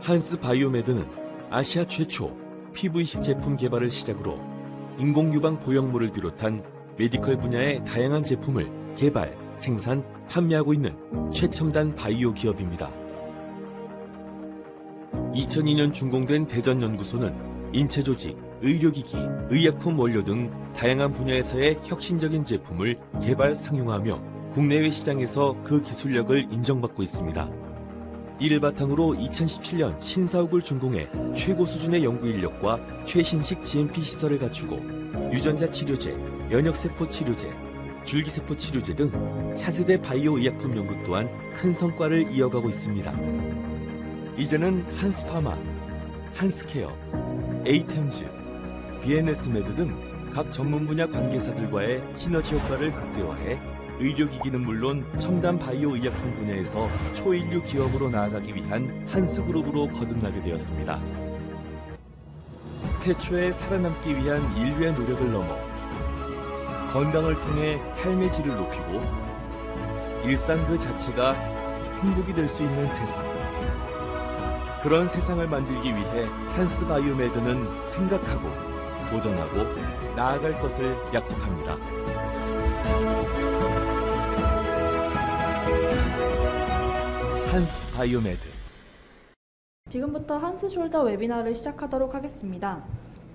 한스 바이오메드는 아시아 최초 PV식 제품 개발을 시작으로 인공유방 보형물을 비롯한 메디컬 분야의 다양한 제품을 개발, 생산, 판매하고 있는 최첨단 바이오 기업입니다. 2002년 준공된 대전연구소는 인체 조직, 의료기기, 의약품 원료 등 다양한 분야에서의 혁신적인 제품을 개발, 상용하며 국내외 시장에서 그 기술력을 인정받고 있습니다. 이를 바탕으로 2017년 신사옥을 준공해 최고 수준의 연구 인력과 최신식 GMP 시설을 갖추고 유전자 치료제, 면역세포 치료제, 줄기세포 치료제 등 차세대 바이오 의약품 연구 또한 큰 성과를 이어가고 있습니다. 이제는 한스파마, 한스케어, 에이템즈, BNS메드 등 각 전문 분야 관계사들과의 시너지 효과를 극대화해 의료기기는 물론 첨단 바이오 의약품 분야에서 초인류 기업으로 나아가기 위한 한스그룹으로 거듭나게 되었습니다. 태초에 살아남기 위한 인류의 노력을 넘어 건강을 통해 삶의 질을 높이고 일상 그 자체가 행복이 될 수 있는 세상. 그런 세상을 만들기 위해 한스 바이오메드는 생각하고 도전하고 나아갈 것을 약속합니다. 한스 바이오메드. 지금부터 한스 숄더 웨비나를 시작하도록 하겠습니다.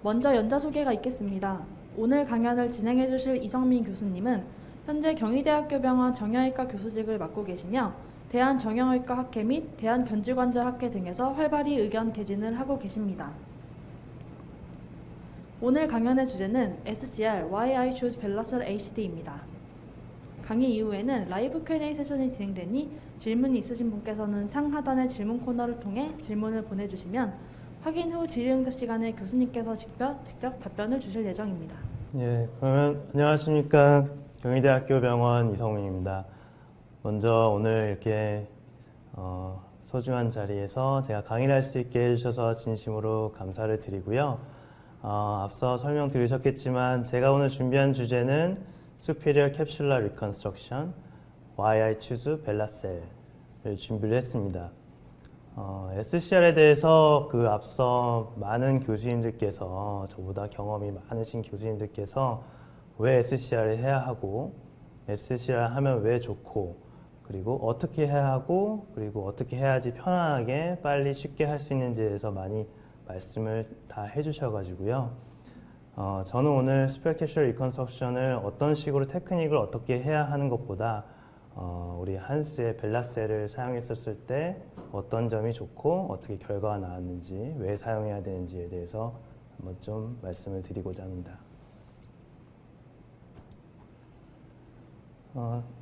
먼저 연자 소개가 있겠습니다. 오늘 강연을 진행해 주실 이성민 교수님은 현재 경희대학교 병원 정형외과 교수직을 맡고 계시며 대한정형외과 학회 및 대한견질관절학회 등에서 활발히 의견 개진을 하고 계십니다. 오늘 강연의 주제는 SCR Why I Choose 벨라셀 HD입니다. 강의 이후에는 라이브 Q&A 세션이 진행되니 질문이 있으신 분께서는 상하단의 질문 코너를 통해 질문을 보내주시면 확인 후 질의응답 시간에 교수님께서 직접 답변을 주실 예정입니다. 예, 그러면 안녕하십니까. 경희대학교 병원 이성민입니다. 먼저 오늘 이렇게 소중한 자리에서 제가 강의를 할 수 있게 해주셔서 진심으로 감사를 드리고요. 앞서 설명 들으셨겠지만 제가 오늘 준비한 주제는 Superior Capsular Reconstruction, Why I Choose 벨라셀을 준비를 했습니다. SCR에 대해서 그 앞서 많은 교수님들께서 저보다 경험이 많으신 교수님들께서 왜 SCR을 해야 하고 SCR 하면 왜 좋고 그리고 어떻게 해야 하고 그리고 어떻게 해야지 편안하게 빨리 쉽게 할 수 있는지에 대해서 많이 말씀을 다 해주셔가지고요. 저는 오늘 Superior Capsular Reconstruction을 어떤 식으로 테크닉을 어떻게 해야 하는 것보다 우리 한스의 벨라셀을 사용했었을 때 어떤 점이 좋고 어떻게 결과가 나왔는지 왜 사용해야 되는지에 대해서 한번 좀 말씀을 드리고자 합니다.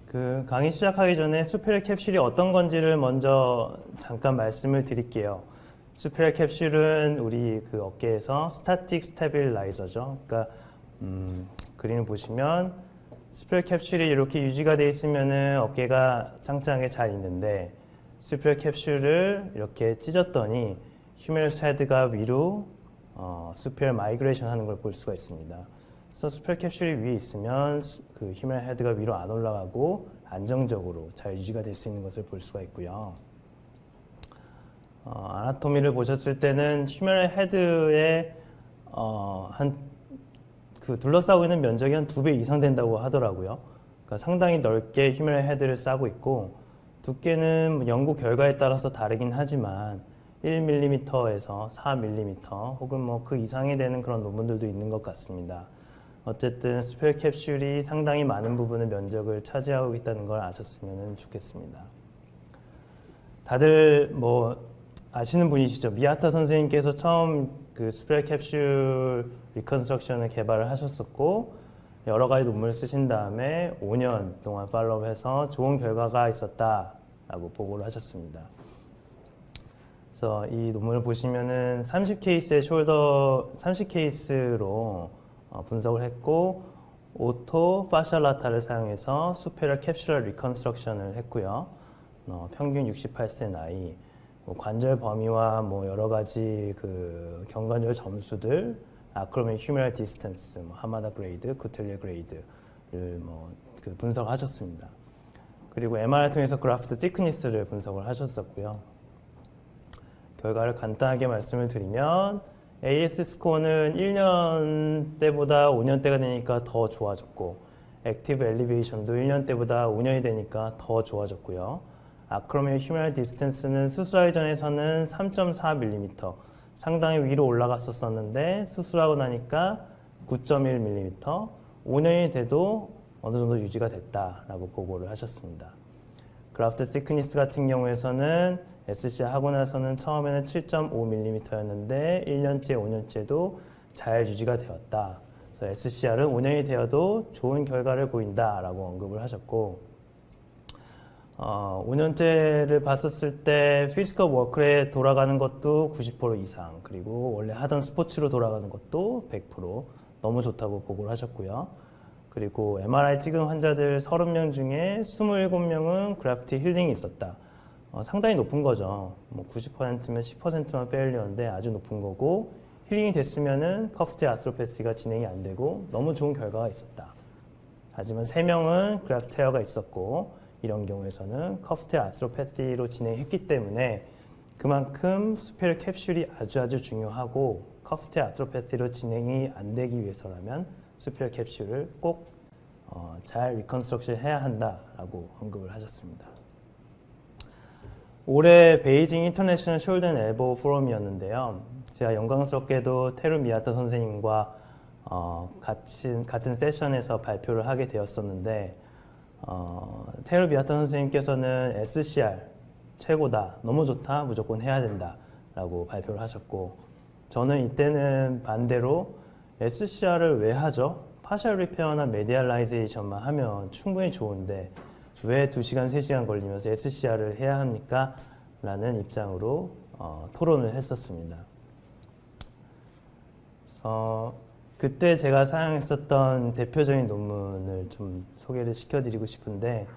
그 강의 시작하기 전에 Superior 캡슐이 어떤 건지를 먼저 잠깐 말씀을 드릴게요. Superior 캡슐은 우리 그 어깨에서 스타틱 스테빌라이저죠. 그러니까 그림을 보시면 Superior 캡슐이 이렇게 유지가 되어 있으면은 어깨가 짱짱하게 잘 있는데 Superior 캡슐을 이렇게 찢었더니 휴메러스 헤드가 위로 Superior 마이그레이션 하는 걸 볼 수가 있습니다. 그래서 Superior 캡슐이 위에 있으면 그 휴메러스 헤드가 위로 안 올라가고 안정적으로 잘 유지가 될 수 있는 것을 볼 수가 있고요. 아나토미를 보셨을 때는 휴메럴 헤드에 그 둘러싸고 있는 면적이 한 2배 이상 된다고 하더라고요. 그러니까 상당히 넓게 휴메럴 헤드를 싸고 있고 두께는 연구 결과에 따라서 다르긴 하지만 1mm에서 4mm 혹은 뭐 그 이상이 되는 그런 논문들도 있는 것 같습니다. 어쨌든 스페어 캡슐이 상당히 많은 부분의 면적을 차지하고 있다는 걸 아셨으면 좋겠습니다. 다들 뭐 아시는 분이시죠? 미아타 선생님께서 처음 그 스페어 캡슐 리컨스트럭션을 개발을 하셨었고 여러 가지 논문을 쓰신 다음에 5년 동안 팔로우해서 좋은 결과가 있었다라고 보고를 하셨습니다. 그래서 이 논문을 보시면은 30케이스의 숄더 30케이스로 분석을 했고 오토 파샬라타를 사용해서 수페럴 캡슐러 리컨스트럭션을 했고요. 평균 68세 나이, 관절 범위와 뭐 여러 가지 그 경관절 점수들, 아크로미 휴메럴 디스턴스, 하마다 그레이드, 구텔리아 그레이드를 그 분석하셨습니다. 그리고 MRI 통해서 그라프트 티크니스를 분석을 하셨었고요. 결과를 간단하게 말씀을 드리면 AS 스코어는 1년 때보다 5년 때가 되니까 더 좋아졌고 액티브 엘리베이션도 1년 때보다 5년이 되니까 더 좋아졌고요. 아크로미오 휴메럴 디스턴스는 수술하기 전에서는 3.4mm 상당히 위로 올라갔었는데 수술하고 나니까 9.1mm 5년이 돼도 어느 정도 유지가 됐다라고 보고를 하셨습니다. 그라프트 시크니스 같은 경우에서는 SC 하고 나서는 처음에는 7.5mm였는데 1년째, 5년째도 잘 유지가 되었다. 그래서 SCR은 5년이 되어도 좋은 결과를 보인다라고 언급을 하셨고 5년째를 봤었을 때 피지컬 워크에 돌아가는 것도 90% 이상 그리고 원래 하던 스포츠로 돌아가는 것도 100% 너무 좋다고 보고를 하셨고요. 그리고 MRI 찍은 환자들 30명 중에 27명은 그래프티 힐링이 있었다. 상당히 높은 거죠. 뭐 90%면 10%만 페일리어인데 아주 높은 거고 힐링이 됐으면은 커프트 아스트로패시가 진행이 안 되고 너무 좋은 결과가 있었다. 하지만 3명은 그래프트 헤어가 있었고 이런 경우에서는 커프트 아스트로패시로 진행했기 때문에 그만큼 수페리어 캡슐이 아주 중요하고 커프트 아스트로패시로 진행이 안 되기 위해서라면 수페리어 캡슐을 꼭 잘 리컨스트럭션 해야 한다라고 언급을 하셨습니다. 올해 베이징 인터내셔널 숄더 앤 엘보 포럼이었는데요. 제가 영광스럽게도 테루 미야타 선생님과 같은 세션에서 발표를 하게 되었었는데 테루 미야타 선생님께서는 SCR 최고다, 너무 좋다, 무조건 해야 된다 라고 발표를 하셨고 저는 이때는 반대로 SCR을 왜 하죠? 파셜 리페어나 메디알라이제이션만 하면 충분히 좋은데 왜 2시간, 3시간 걸리면서 SCR을 해야 합니까? 라는 입장으로 토론을 했었습니다. 그래서 그때 제가 사용했었던 대표적인 논문을 좀 소개를 시켜드리고 싶은데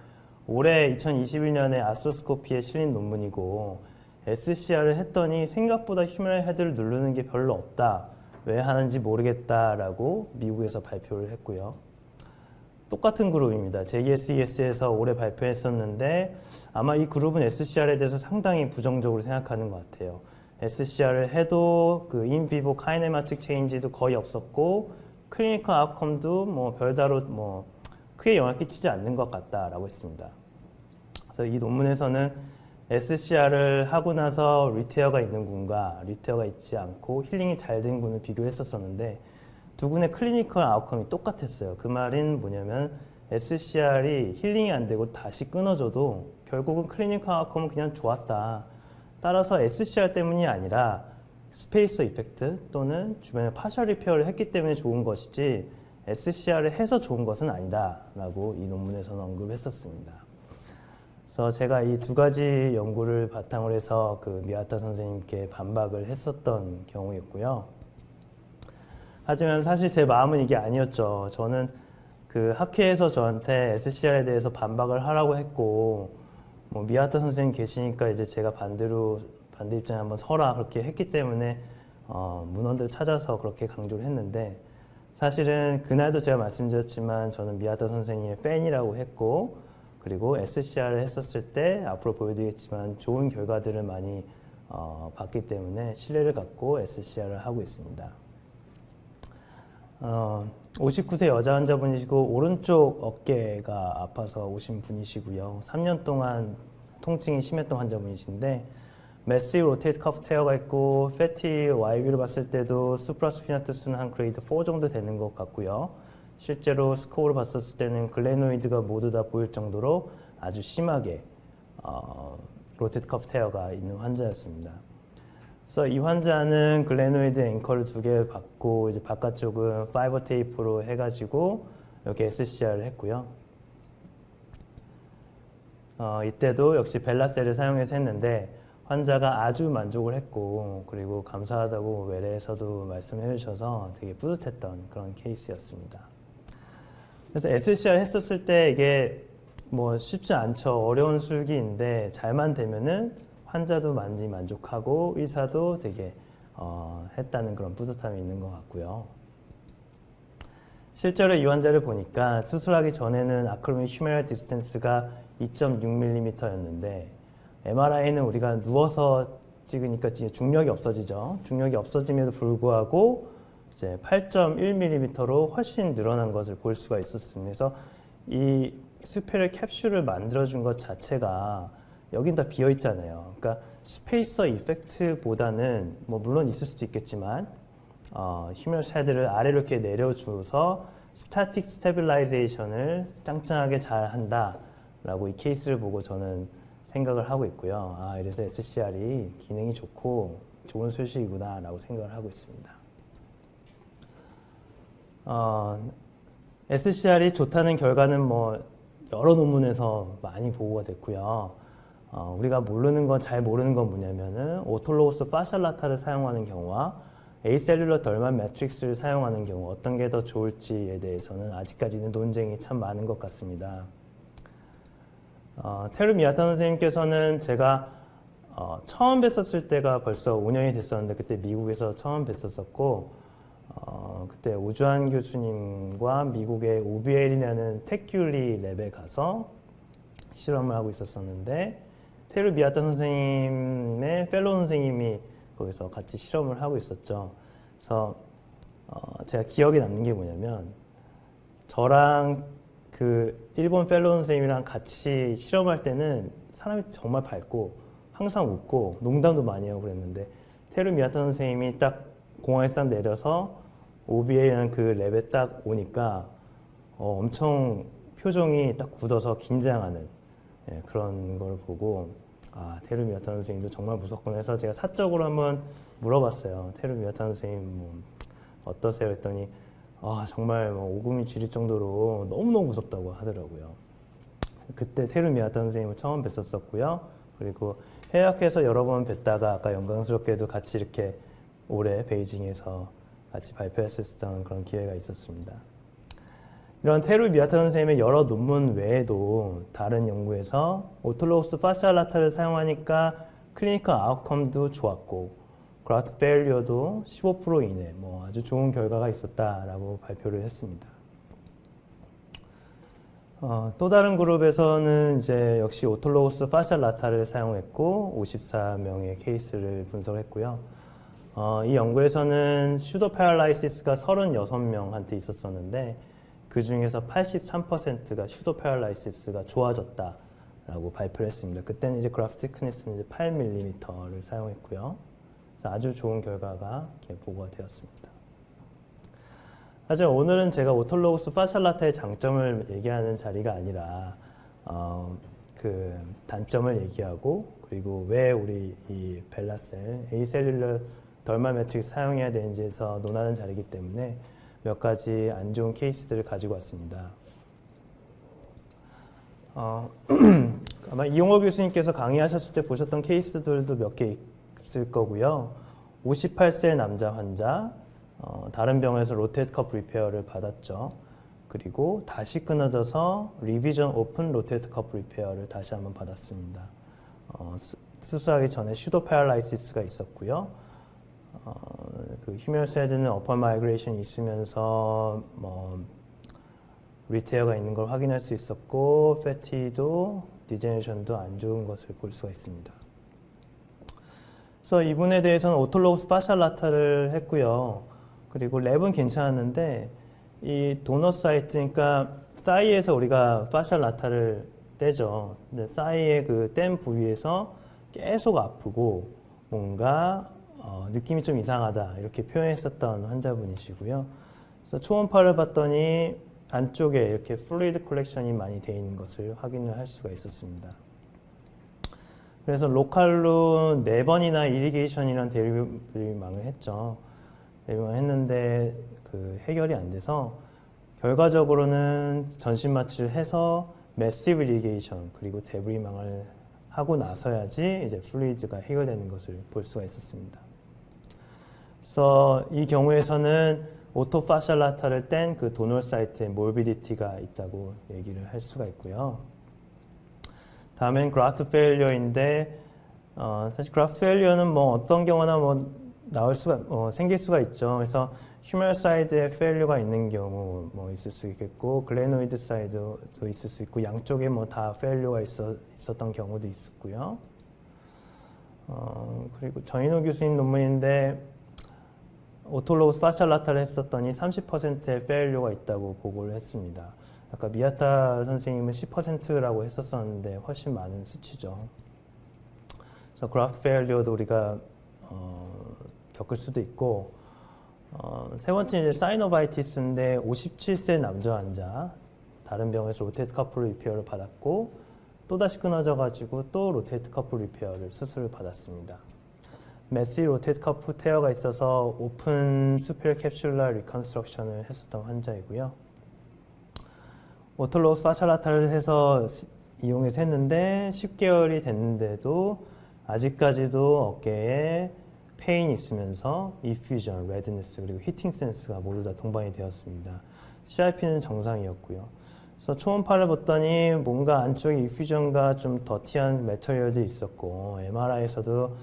올해 2021년에 아스트로스코피에 실린 논문이고 SCR을 했더니 생각보다 휴메럴 헤드를 누르는 게 별로 없다. 왜 하는지 모르겠다라고 미국에서 발표를 했고요. 똑같은 그룹입니다. JSES에서 올해 발표했었는데 아마 이 그룹은 SCR에 대해서 상당히 부정적으로 생각하는 것 같아요. SCR을 해도 그 인비보 카이네마틱 체인지도 거의 없었고 클리니컬 아웃컴도 뭐 별다로 뭐 크게 영향 끼치지 않는 것 같다라고 했습니다. 그래서 이 논문에서는 SCR을 하고 나서 리테어가 있는 군과 리테어가 있지 않고 힐링이 잘 된 군을 비교했었는데 두 군의 클리니컬 아웃컴이 똑같았어요. 그 말은 뭐냐면 SCR이 힐링이 안 되고 다시 끊어져도 결국은 클리니컬 아웃컴은 그냥 좋았다. 따라서 SCR 때문이 아니라 스페이서 이펙트 또는 주변에 파셜 리페어를 했기 때문에 좋은 것이지 SCR을 해서 좋은 것은 아니다 라고 이 논문에서는 언급했었습니다. 그래서 제가 이 두 가지 연구를 바탕으로 해서 그 미야타 선생님께 반박을 했었던 경우였고요. 하지만 사실 제 마음은 이게 아니었죠. 저는 그 학회에서 저한테 SCR에 대해서 반박을 하라고 했고 뭐 미야타 선생님 계시니까 이제 제가 반대 입장에 한번 서라 그렇게 했기 때문에 문헌들 찾아서 그렇게 강조를 했는데 사실은 그날도 제가 말씀드렸지만 저는 미야타 선생님의 팬이라고 했고 그리고 SCR을 했었을 때 앞으로 보여드리겠지만 좋은 결과들을 많이 봤기 때문에 신뢰를 갖고 SCR을 하고 있습니다. 59세 여자 환자분이시고 오른쪽 어깨가 아파서 오신 분이시고요. 3년 동안 통증이 심했던 환자분이신데 매시브 로테이트 커프 테어가 있고 패티 YV를 봤을 때도 수프라스피나투스는 한 그레이드 4 정도 되는 것 같고요. 실제로 스코어를 봤었을 때는 글레노이드가 모두 다 보일 정도로 아주 심하게 로테이트 커프 테어가 있는 환자였습니다. 그래서 이 환자는 글레노이드 앵커를 2개 받고 이제 바깥쪽은 파이버 테이프로 해가지고 이렇게 SCR을 했고요. 이때도 역시 벨라셀을 사용해서 했는데 환자가 아주 만족을 했고 그리고 감사하다고 외래에서도 말씀해 주셔서 되게 뿌듯했던 그런 케이스였습니다. 그래서 SCR 했었을 때 이게 뭐 쉽지 않죠. 어려운 술기인데 잘만 되면은 환자도 많이 만족하고 의사도 되게 했다는 그런 뿌듯함이 있는 것 같고요. 실제로 이 환자를 보니까 수술하기 전에는 아크로미 휴메럴 디스턴스가 2.6mm였는데 MRI는 우리가 누워서 찍으니까 이제 중력이 없어지죠. 중력이 없어짐에도 불구하고 이제 8.1mm로 훨씬 늘어난 것을 볼 수가 있었습니다. 그래서 이 스페셜 캡슐을 만들어준 것 자체가 여긴 다 비어 있잖아요. 그러니까 스페이서 이펙트보다는 뭐 물론 있을 수도 있겠지만 휴머러스 헤드를 아래로 이렇게 내려줘서 스태틱 스테빌라이제이션을 짱짱하게 잘 한다라고 이 케이스를 보고 저는 생각을 하고 있고요. 이래서 SCR이 기능이 좋고 좋은 소식이구나라고 생각을 하고 있습니다. SCR이 좋다는 결과는 뭐 여러 논문에서 많이 보고가 됐고요. 우리가 모르는 건 잘 모르는 건 뭐냐면은 오톨로고스 파셜라타를 사용하는 경우와 에이셀룰러 덜만 매트릭스를 사용하는 경우 어떤 게 더 좋을지에 대해서는 아직까지는 논쟁이 참 많은 것 같습니다. 테루 미야타 선생님께서는 제가 처음 뵀었을 때가 벌써 5년이 됐었는데 그때 미국에서 처음 뵀었었고 그때 오주환 교수님과 미국의 OBL이라는 테큐리 랩에 가서 실험을 하고 있었었는데 테루 미야타 선생님의 펠로우 선생님이 거기서 같이 실험을 하고 있었죠. 그래서 제가 기억에 남는 게 뭐냐면 저랑 그 일본 펠로우 선생님이랑 같이 실험할 때는 사람이 정말 밝고 항상 웃고 농담도 많이 하고 그랬는데 테루 미야타 선생님이 딱 공항에서 딱 내려서 OBA라는 그 랩에 딱 오니까 엄청 표정이 딱 굳어서 긴장하는 그런 걸 보고 테루 미야타 선생님도 정말 무섭구나 해서 제가 사적으로 한번 물어봤어요. 테루 미야타 선생님 뭐 어떠세요? 했더니 정말 오금이 지릴 정도로 너무너무 무섭다고 하더라고요. 그때 테루 미야타 선생님을 처음 뵀었었고요. 그리고 해외학회에서 여러 번 뵀다가 아까 영광스럽게도 같이 이렇게 올해 베이징에서 같이 발표했었던 그런 기회가 있었습니다. 이런 테루 미야타 선생님의 여러 논문 외에도 다른 연구에서 오톨로고스 파셜라타를 사용하니까 클리니컬 아웃컴도 좋았고 그라프트 페일리어도 15% 이내 아주 좋은 결과가 있었다라고 발표를 했습니다. 또 다른 그룹에서는 이제 역시 오톨로고스 파셜라타를 사용했고 54명의 케이스를 분석했고요. 이 연구에서는 슈도 패럴라이시스가 36명한테 있었었는데 그 중에서 83%가 슈도 패럴라이시스가 좋아졌다라고 발표를 했습니다. 그때는 이제 그래프 티크니스는 이제 8mm를 사용했고요. 그래서 아주 좋은 결과가 이렇게 보고가 되었습니다. 하지만 오늘은 제가 오톨로고스 파셜라타의 장점을 얘기하는 자리가 아니라 그 단점을 얘기하고 그리고 왜 우리 이 벨라셀, 에이셀룰러 덜말 매트릭스 사용해야 되는지에서 논하는 자리이기 때문에 몇 가지 안 좋은 케이스들을 가지고 왔습니다. 아마 이용호 교수님께서 강의하셨을 때 보셨던 케이스들도 몇 개 있을 거고요. 58세 남자 환자, 다른 병원에서 로테이트 컵 리페어를 받았죠. 그리고 다시 끊어져서 리비전 오픈 로테이트 컵 리페어를 다시 한번 받았습니다. 수술하기 전에 슈도 패럴라이시스가 있었고요. 그 휴머러스 헤드는 어퍼 마이그레이션이 있으면서 리테어가 있는 걸 확인할 수 있었고 패티도 디제네레이션도 안 좋은 것을 볼 수가 있습니다. 그래서 이분에 대해서는 오톨로고스 파셜라타를 했고요. 그리고 랩은 괜찮았는데 이 도너 사이트, 그러니까 사이에서 우리가 파셜라타를 떼죠. 근데 사이의 그 뗀 부위에서 계속 아프고 뭔가 느낌이 좀 이상하다 이렇게 표현했었던 환자분이시고요. 그래서 초음파를 봤더니 안쪽에 이렇게 플루이드 컬렉션이 많이 되어 있는 것을 확인을 할 수가 있었습니다. 그래서 로컬로 4번이나 이리게이션이라는 데리비망을 했죠. 데리비망을 했는데 그 해결이 안 돼서 결과적으로는 전신 마취를 해서 매시브 이리게이션 그리고 데브리망을 하고 나서야지 이제 플루이드가 해결되는 것을 볼 수가 있었습니다. 그래서 이 경우에서는 오토파셜라타를 뗀 그 도널 사이트에 몰비디티가 있다고 얘기를 할 수가 있고요. 다음엔 그라프트 페일리어인데 사실 그라프트 페일리어는 어떤 경우나 나올 수가 생길 수가 있죠. 그래서 휴머러스 사이드에 페일리어가 있는 경우 있을 수 있겠고 글레노이드 사이드도 있을 수 있고 양쪽에 다 페일리어가 있었던 경우도 있었고요. 그리고 전인호 교수님 논문인데 오토로그스 파셜 라타를 했었더니 30%의 페일류가 있다고 보고를 했습니다. 아까 미야타 선생님은 10%라고 했었었는데 훨씬 많은 수치죠. 그래서 그라프트 페일류도 우리가 겪을 수도 있고, 세 번째 이제 사이노바이티스인데 57세 남자 환자, 다른 병원에서 로테이트 커플 리페어를 받았고 또다시 끊어져가지고 또 로테이트 커플 리페어를 수술을 받았습니다. 메시 로테이트 커플 테어가 있어서 오픈 수페리어 캡슐라 리컨스트럭션을 했었던 환자이고요. 오토로그스 파셜 라타를 해서 이용해서 했는데 10개월이 됐는데도 아직까지도 어깨에 페인이 있으면서 이퓨전, 레드니스 그리고 히팅 센스가 모두 다 동반이 되었습니다. CRP는 정상이었고요. 그래서 초음파를 봤더니 뭔가 안쪽에 이퓨전과 좀 더티한 메터리얼도 있었고 MRI에서도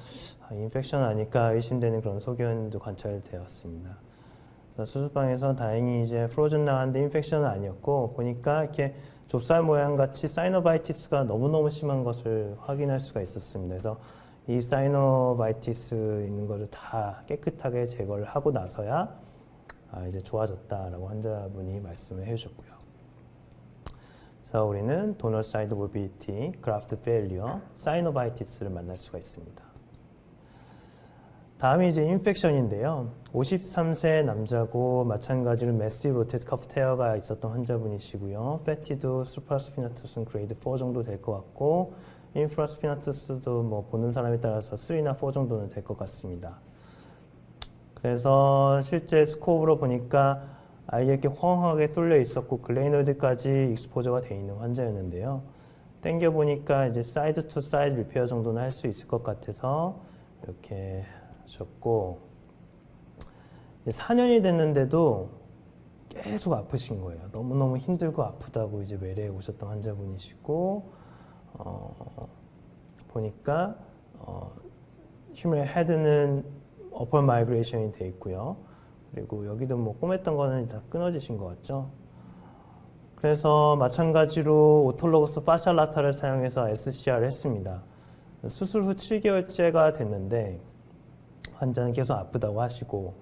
인펙션 아닐까 의심되는 그런 소견도 관찰되었습니다. 수술방에서 다행히 이제 프로즌 나왔는데 인펙션은 아니었고 보니까 이렇게 좁쌀 모양 같이 사이노바이티스가 너무너무 심한 것을 확인할 수가 있었습니다. 그래서 이 사이노바이티스 있는 것을 다 깨끗하게 제거를 하고 나서야 이제 좋아졌다라고 환자분이 말씀을 해주셨고요. 그래서 우리는 도널 사이드 모빌리티, 그라프트 페일리어, 사이노바이티스를 만날 수가 있습니다. 다음이 이제 인펙션인데요. 53세 남자고 마찬가지로 메시 로테이트 커프 테어가 있었던 환자분이시고요. 패티도 수프라스피나투스는 그레이드 4 정도 될 것 같고 인프라스피나투스도 뭐 보는 사람에 따라서 3나 4 정도는 될 것 같습니다. 그래서 실제 스코프로 보니까 아이가 이렇게 헝하게 뚫려 있었고 글레이노이드까지 익스포저가 돼 있는 환자였는데요. 당겨 보니까 이제 사이드 투 사이드 리페어 정도는 할 수 있을 것 같아서 이렇게 하셨고 4년이 됐는데도 계속 아프신 거예요. 너무너무 힘들고 아프다고 이제 외래에 오셨던 환자분이시고 보니까 휴메 헤드는 어퍼 마이그레이션이 돼 있고요. 그리고 여기도 뭐 꼬맸던 거는 다 끊어지신 것 같죠. 그래서 마찬가지로 오토로그스 파셜 라타를 사용해서 SCR을 했습니다. 수술 후 7개월째가 됐는데 환자는 계속 아프다고 하시고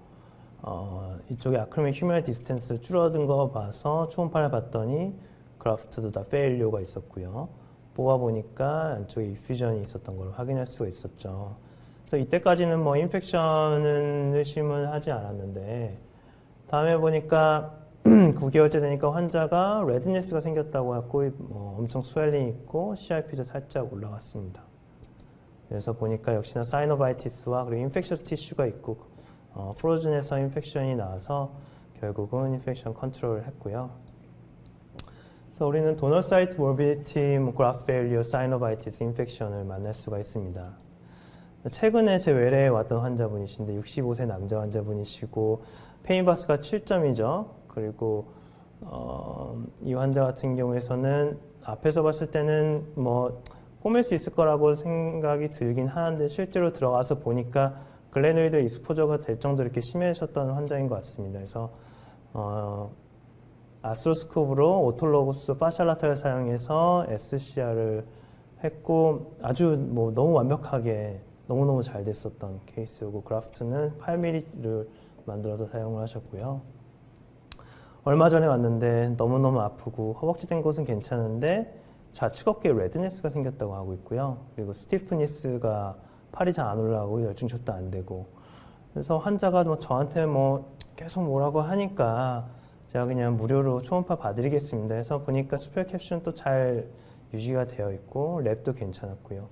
이쪽에 아크로믹 휴메럴 디스턴스 줄어든 거 봐서 초음파를 봤더니 그라프트도 다 페일리오가 있었고요. 뽑아보니까 안쪽에 이퓨전이 있었던 걸 확인할 수가 있었죠. 그래서 이때까지는 뭐 인펙션은 의심을 하지 않았는데 다음에 보니까 9개월째 되니까 환자가 레드니스가 생겼다고 하고 엄청 스웰링이 있고 CRP도 살짝 올라갔습니다. 그래서 보니까 역시나 사이노바이티스와 그리고 인펙셔스 티슈가 있고 프로즌에서 인펙션이 나와서 결국은 인펙션 컨트롤을 했고요. 그래서 우리는 도널 사이트 모빌리티, 그라프 페일리어, 사이노바이티스, 인펙션을 만날 수가 있습니다. 최근에 제 외래에 왔던 환자분이신데 65세 남자 환자분이시고 페인바스가 7점이죠. 그리고 이 환자 같은 경우에서는 앞에서 봤을 때는 뭐 꼬맬 수 있을 거라고 생각이 들긴 하는데 실제로 들어가서 보니까 글레노이드 익스포저가 될 정도로 이렇게 심해졌던 환자인 것 같습니다. 그래서 아스트로스코프로 오토로그스 파셜 라타를 사용해서 SCR을 했고 아주 뭐 너무 완벽하게 너무너무 잘 됐었던 케이스고 그라프트는 8mm를 만들어서 사용을 하셨고요. 얼마 전에 왔는데 너무너무 아프고 허벅지 된 곳은 괜찮은데 좌측 어깨에 레드니스가 생겼다고 하고 있고요. 그리고 스티프니스가 팔이 잘 안 올라가고 열중척도 안 되고 그래서 환자가 뭐 저한테 뭐 계속 뭐라고 하니까 제가 그냥 무료로 초음파 봐드리겠습니다 해서 보니까 수페리어 캡슐은 또 잘 유지가 되어 있고 랩도 괜찮았고요.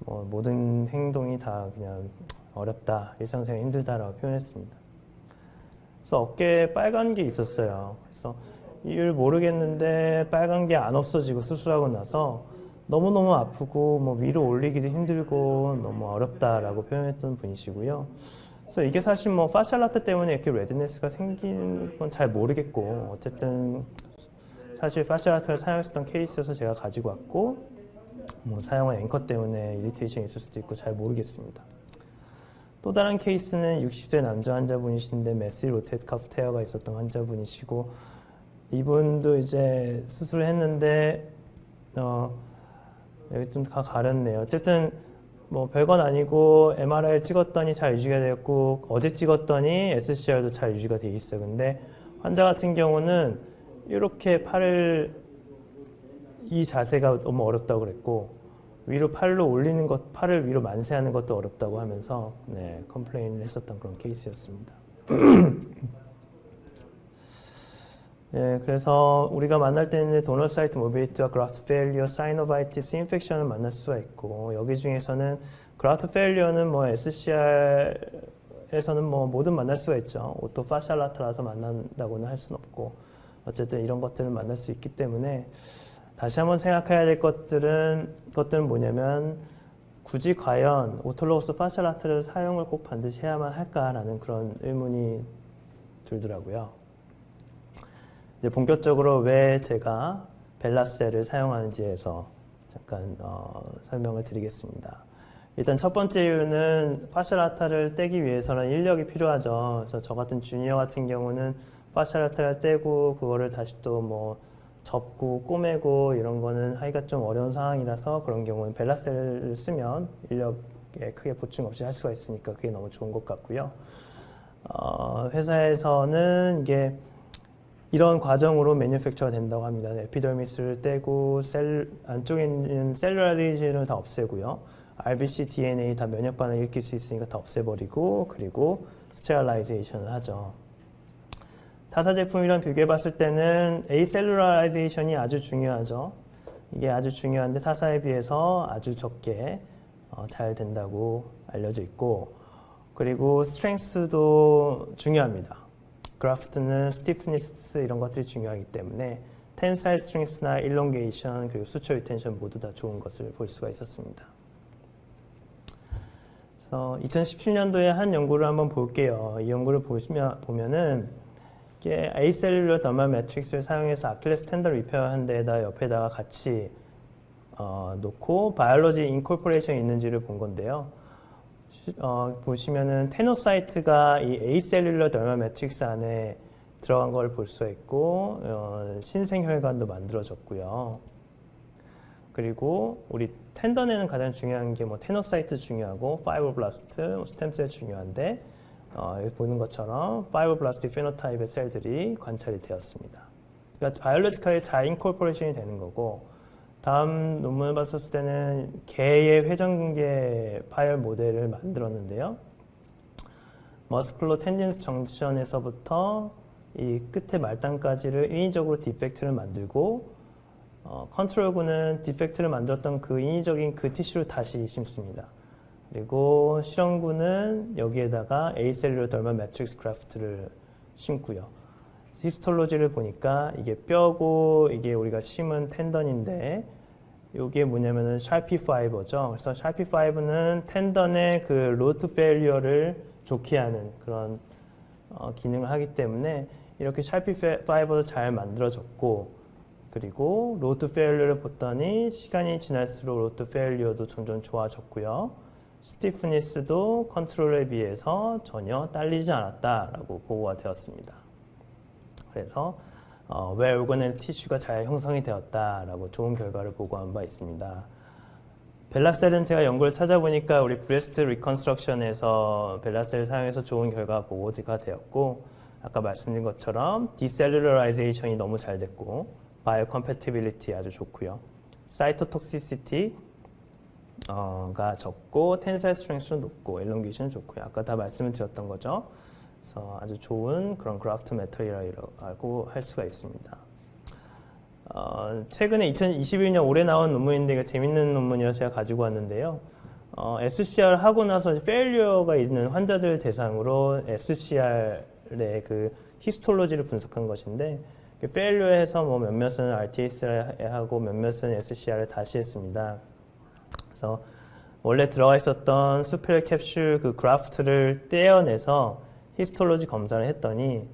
뭐 모든 행동이 다 그냥 어렵다, 일상생활 힘들다라고 표현했습니다. 그래서 어깨에 빨간 게 있었어요. 그래서 이유를 모르겠는데 빨간 게 안 없어지고 수술하고 나서 너무너무 아프고 뭐 위로 올리기도 힘들고 너무 어렵다라고 표현했던 분이시고요. 그래서 이게 사실 뭐 파셜 라타 때문에 이렇게 레드니스가 생긴 건 잘 모르겠고 어쨌든 사실 파셜 라타를 사용했었던 케이스여서 제가 가지고 왔고 뭐 사용한 앵커 때문에 이리테이션이 있을 수도 있고 잘 모르겠습니다. 또 다른 케이스는 60세 남자 환자분이신데 메시 로테이트 커프 테어가 있었던 환자분이시고 이분도 이제 수술을 했는데 여기 좀 다 가렸네요. 어쨌든 뭐 별건 아니고 MRI를 찍었더니 잘 유지가 되었고 어제 찍었더니 SCR도 잘 유지가 돼 있어요. 근데 환자 같은 경우는 이렇게 이 자세가 너무 어렵다고 그랬고 위로 팔로 올리는 것, 팔을 위로 만세하는 것도 어렵다고 하면서 컴플레인을 했었던 그런 케이스였습니다. 네, 그래서 우리가 만날 때는 도너 사이트 모빌리티와 그라프트 페일리어, 사이노바이티스 인펙션을 만날 수가 있고 여기 중에서는 그라프트 페일리어는 뭐 SCR에서는 뭐 뭐든 만날 수가 있죠. 오토 파샬라트라서 만난다고는 할 수는 없고 어쨌든 이런 것들을 만날 수 있기 때문에 다시 한번 생각해야 될 것들은 뭐냐면 굳이 과연 오토로그스 파샬라트를 사용을 꼭 반드시 해야만 할까라는 그런 의문이 들더라고요. 이제 본격적으로 왜 제가 벨라셀을 사용하는지에서 잠깐 설명을 드리겠습니다. 일단 첫 번째 이유는 파샬라타를 떼기 위해서는 인력이 필요하죠. 그래서 저 같은 주니어 같은 경우는 파샬라타를 떼고 그거를 다시 또 뭐 접고 꼬매고 이런 거는 하기가 좀 어려운 상황이라서 그런 경우는 벨라셀을 쓰면 인력에 크게 보충 없이 할 수가 있으니까 그게 너무 좋은 것 같고요. 회사에서는 이게 이런 과정으로 매뉴팩처가 된다고 합니다. 에피더미스를 떼고 안쪽에 있는 셀룰라 리진을 다 없애고요. RBC, DNA 다 면역 반응을 일으킬 수 있으니까 다 없애버리고 그리고 스테릴라이제이션을 하죠. 타사 제품이랑 비교해 봤을 때는 에이셀룰라이제이션이 아주 중요하죠. 이게 아주 중요한데 타사에 비해서 아주 적게 잘 된다고 알려져 있고 그리고 스트렝스도 중요합니다. 그래프트는 스티프니스 이런 것들이 중요하기 때문에 텐사일 스트렝스나 일롱게이션 그리고 수초 리텐션 모두 다 좋은 것을 볼 수가 있었습니다. 그래서 2017년도에 한 연구를 한번 볼게요. 이 연구를 보면은 이게 에이셀룰러 더멀 매트릭스를 사용해서 아킬레스 텐더 리페어한 데에다 옆에다가 같이 놓고 바이올로지 인코퍼레이션이 있는지를 본 건데요. 보시면은 테노사이트가 이 에이셀룰러 더멀 매트릭스 안에 들어간 걸 볼 수가 있고 신생혈관도 만들어졌고요. 그리고 우리 텐던에는 가장 중요한 게 뭐 테노사이트 중요하고 파이브블라스트, 스템셀 중요한데 여기 보는 것처럼 파이브블라스트 페노타입의 셀들이 관찰이 되었습니다. 그러니까 바이올로지컬이 잘 인코퍼레이션이 되는 거고 다음 논문을 봤을 때는 개의 회전근개 파열 모델을 만들었는데요. 머스클로 텐딘스 정션에서부터 이 끝에 말단까지를 인위적으로 디펙트를 만들고 컨트롤군은 디펙트를 만들었던 그 인위적인 그 티슈를 다시 심습니다. 그리고 실험군은 여기에다가 에이셀룰러 더멀 매트릭스 그래프트를 심고요. 히스톨로지를 보니까 이게 뼈고 이게 우리가 심은 텐던인데 이게 뭐냐면은 샬피 파이버죠. 그래서 샬피 파이버는 텐던의 그 로드 페일리어를 좋게 하는 그런 기능을 하기 때문에 이렇게 샬피 파이버도 잘 만들어졌고 그리고 로드 페일리어를 봤더니 시간이 지날수록 로드 페일리어도 점점 좋아졌고요. 스티프니스도 컨트롤에 비해서 전혀 딸리지 않았다라고 보고가 되었습니다. 그래서 웰 오거나이즈 티슈가 잘 형성이 되었다라고 좋은 결과를 보고한 바 있습니다. 벨라셀은 제가 연구를 찾아보니까 우리 브레스트 리컨스트럭션에서 벨라셀을 사용해서 좋은 결과가 보고가 되었고 아까 말씀드린 것처럼 디셀룰라이제이션이 너무 잘 됐고 바이오 컴패티빌리티 아주 좋고요. 사이토톡시시티 가 적고 텐사일 스트렝스는 높고 엘롱게이션은 좋고요. 아까 다 말씀을 드렸던 거죠. 그래서 아주 좋은 그런 그래프트 매터리얼이라고 할 수가 있습니다. 최근에 2021년 올해 나온 논문인데 이거 재밌는 논문이라서 제가 가지고 왔는데요. SCR 하고 나서 페일리어가 있는 환자들 대상으로 SCR의 그 히스톨로지를 분석한 것인데 페일리어에서 뭐 몇몇은 RTS를 하고 몇몇은 SCR을 다시 했습니다. 그래서 원래 들어가 있었던 수페리어 캡슐 그 그래프트를 떼어내서 히스톨로지 검사를 했더니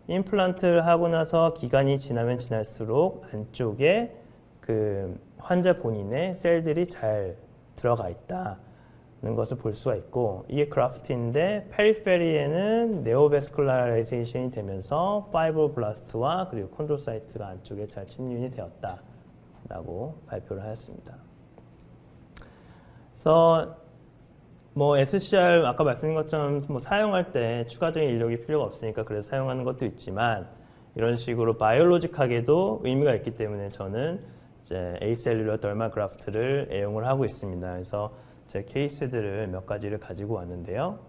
임플란트를 하고 나서 기간이 지나면 지날수록 안쪽에 그 환자 본인의 셀들이 잘 들어가 있다는 것을 볼 수가 있고 이게 그래프트인데 페리페리에는 네오베스쿨라라이제이션이 되면서 파이브로블라스트와 그리고 콘드로사이트가 안쪽에 잘 침륜이 되었다라고 발표를 하였습니다. 그래서 뭐 SCR 아까 말씀드린 것처럼 뭐 사용할 때 추가적인 인력이 필요가 없으니까 그래서 사용하는 것도 있지만 이런 식으로 바이올로직하게도 의미가 있기 때문에 저는 이제 에이셀룰러 덜마 그라프트를 애용을 하고 있습니다. 그래서 제 케이스들을 몇 가지를 가지고 왔는데요.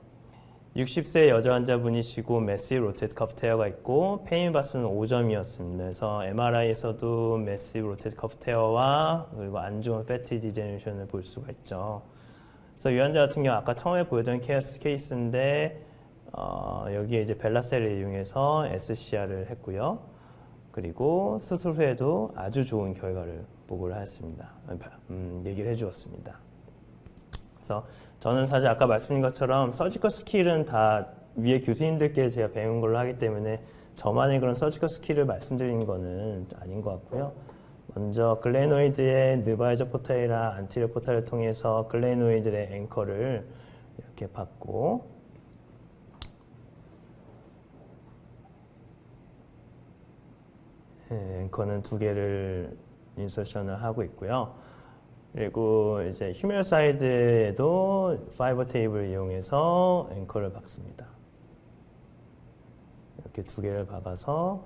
60세 여자 환자분이시고 매시브 로테이트 커프 테어가 있고 페인 바스는 5점이었습니다. 그래서 MRI에서도 매시브 로테이트 커프 테어와 그리고 안 좋은 패티 디제너레이션을 볼 수가 있죠. 그래서 이 환자 같은 경우 아까 처음에 보여드린 케이스인데 여기에 이제 벨라셀을 이용해서 SCR을 했고요. 그리고 수술 후에도 아주 좋은 결과를 보고를 했습니다. 얘기를 해주었습니다. 그래서 저는 사실 아까 말씀드린 것처럼 서지컬 스킬은 다 위에 교수님들께 제가 배운 걸로 하기 때문에 저만의 그런 서지컬 스킬을 말씀드리는 거는 아닌 것 같고요. 먼저 글레노이드의 느바이저 포탈이나 안티리어 포탈을 통해서 글레노이드의 앵커를 이렇게 받고 앵커는 2개를 인서션을 하고 있고요. 그리고 이제 휴메럴 사이드에도 파이버 테이블을 이용해서 앵커를 박습니다. 이렇게 2개를 박아서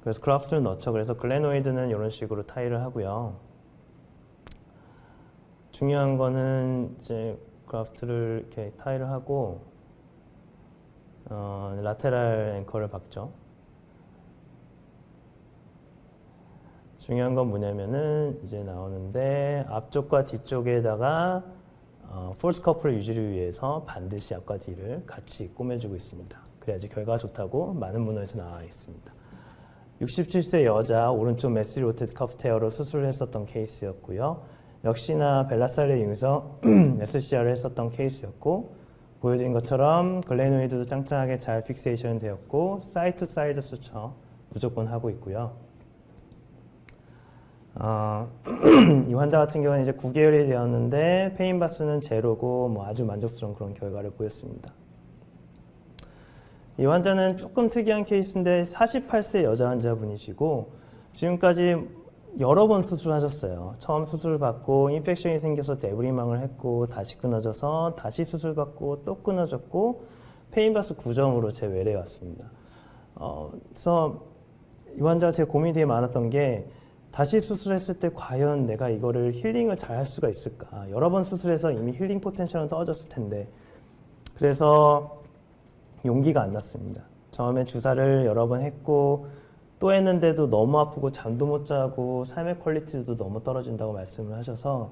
그래서 그라프트를 넣죠. 그래서 글레노이드는 이런 식으로 타일을 하고요. 중요한 거는 이제 그라프트를 이렇게 타일을 하고 라테랄 앵커를 박죠. 중요한 건 뭐냐면은 이제 나오는데 앞쪽과 뒤쪽에다가 폴스 커플 유지를 위해서 반드시 앞과 뒤를 같이 꾸며주고 있습니다. 그래야지 결과가 좋다고 많은 문헌에서 나와 있습니다. 67세 여자 오른쪽 매시 로테이트 커프 테어로 수술을 했었던 케이스였고요. 역시나 벨라살을 이용해서 SCR을 했었던 케이스였고 보여드린 것처럼 글레노이드도 짱짱하게 잘 픽세이션 되었고 사이드 투 사이드 수처 무조건 하고 있고요. 이 환자 같은 경우는 이제 9개월이 되었는데 페인 바스는 제로고 뭐 아주 만족스러운 그런 결과를 보였습니다. 이 환자는 조금 특이한 케이스인데 48세 여자 환자분이시고 지금까지 여러 번 수술하셨어요. 처음 수술을 받고 인펙션이 생겨서 데브리망을 했고 다시 끊어져서 다시 수술받고 또 끊어졌고 페인 바스 9점으로 제 외래에 왔습니다. 그래서 이 환자가 제 고민이 되게 많았던 게 다시 수술했을 때 과연 내가 이거를 힐링을 잘 할 수가 있을까? 여러 번 수술해서 이미 힐링 포텐셜은 떨어졌을 텐데 그래서 용기가 안 났습니다. 처음에 주사를 여러 번 했고 또 했는데도 너무 아프고 잠도 못 자고 삶의 퀄리티도 너무 떨어진다고 말씀을 하셔서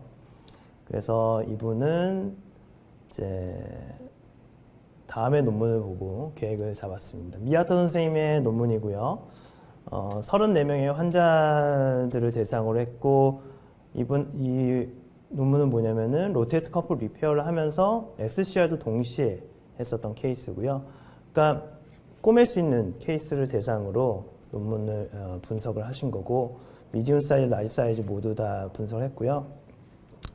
그래서 이분은 이제 다음에 논문을 보고 계획을 잡았습니다. 미아터 선생님의 논문이고요. 34명의 환자들을 대상으로 했고 이 논문은 뭐냐면은 로테이트 커플 리페어를 하면서 SCR도 동시에 했었던 케이스고요. 그러니까 꼬맬 수 있는 케이스를 대상으로 논문을 분석을 하신 거고 미디움 사이즈, 라지 사이즈 모두 다 분석을 했고요.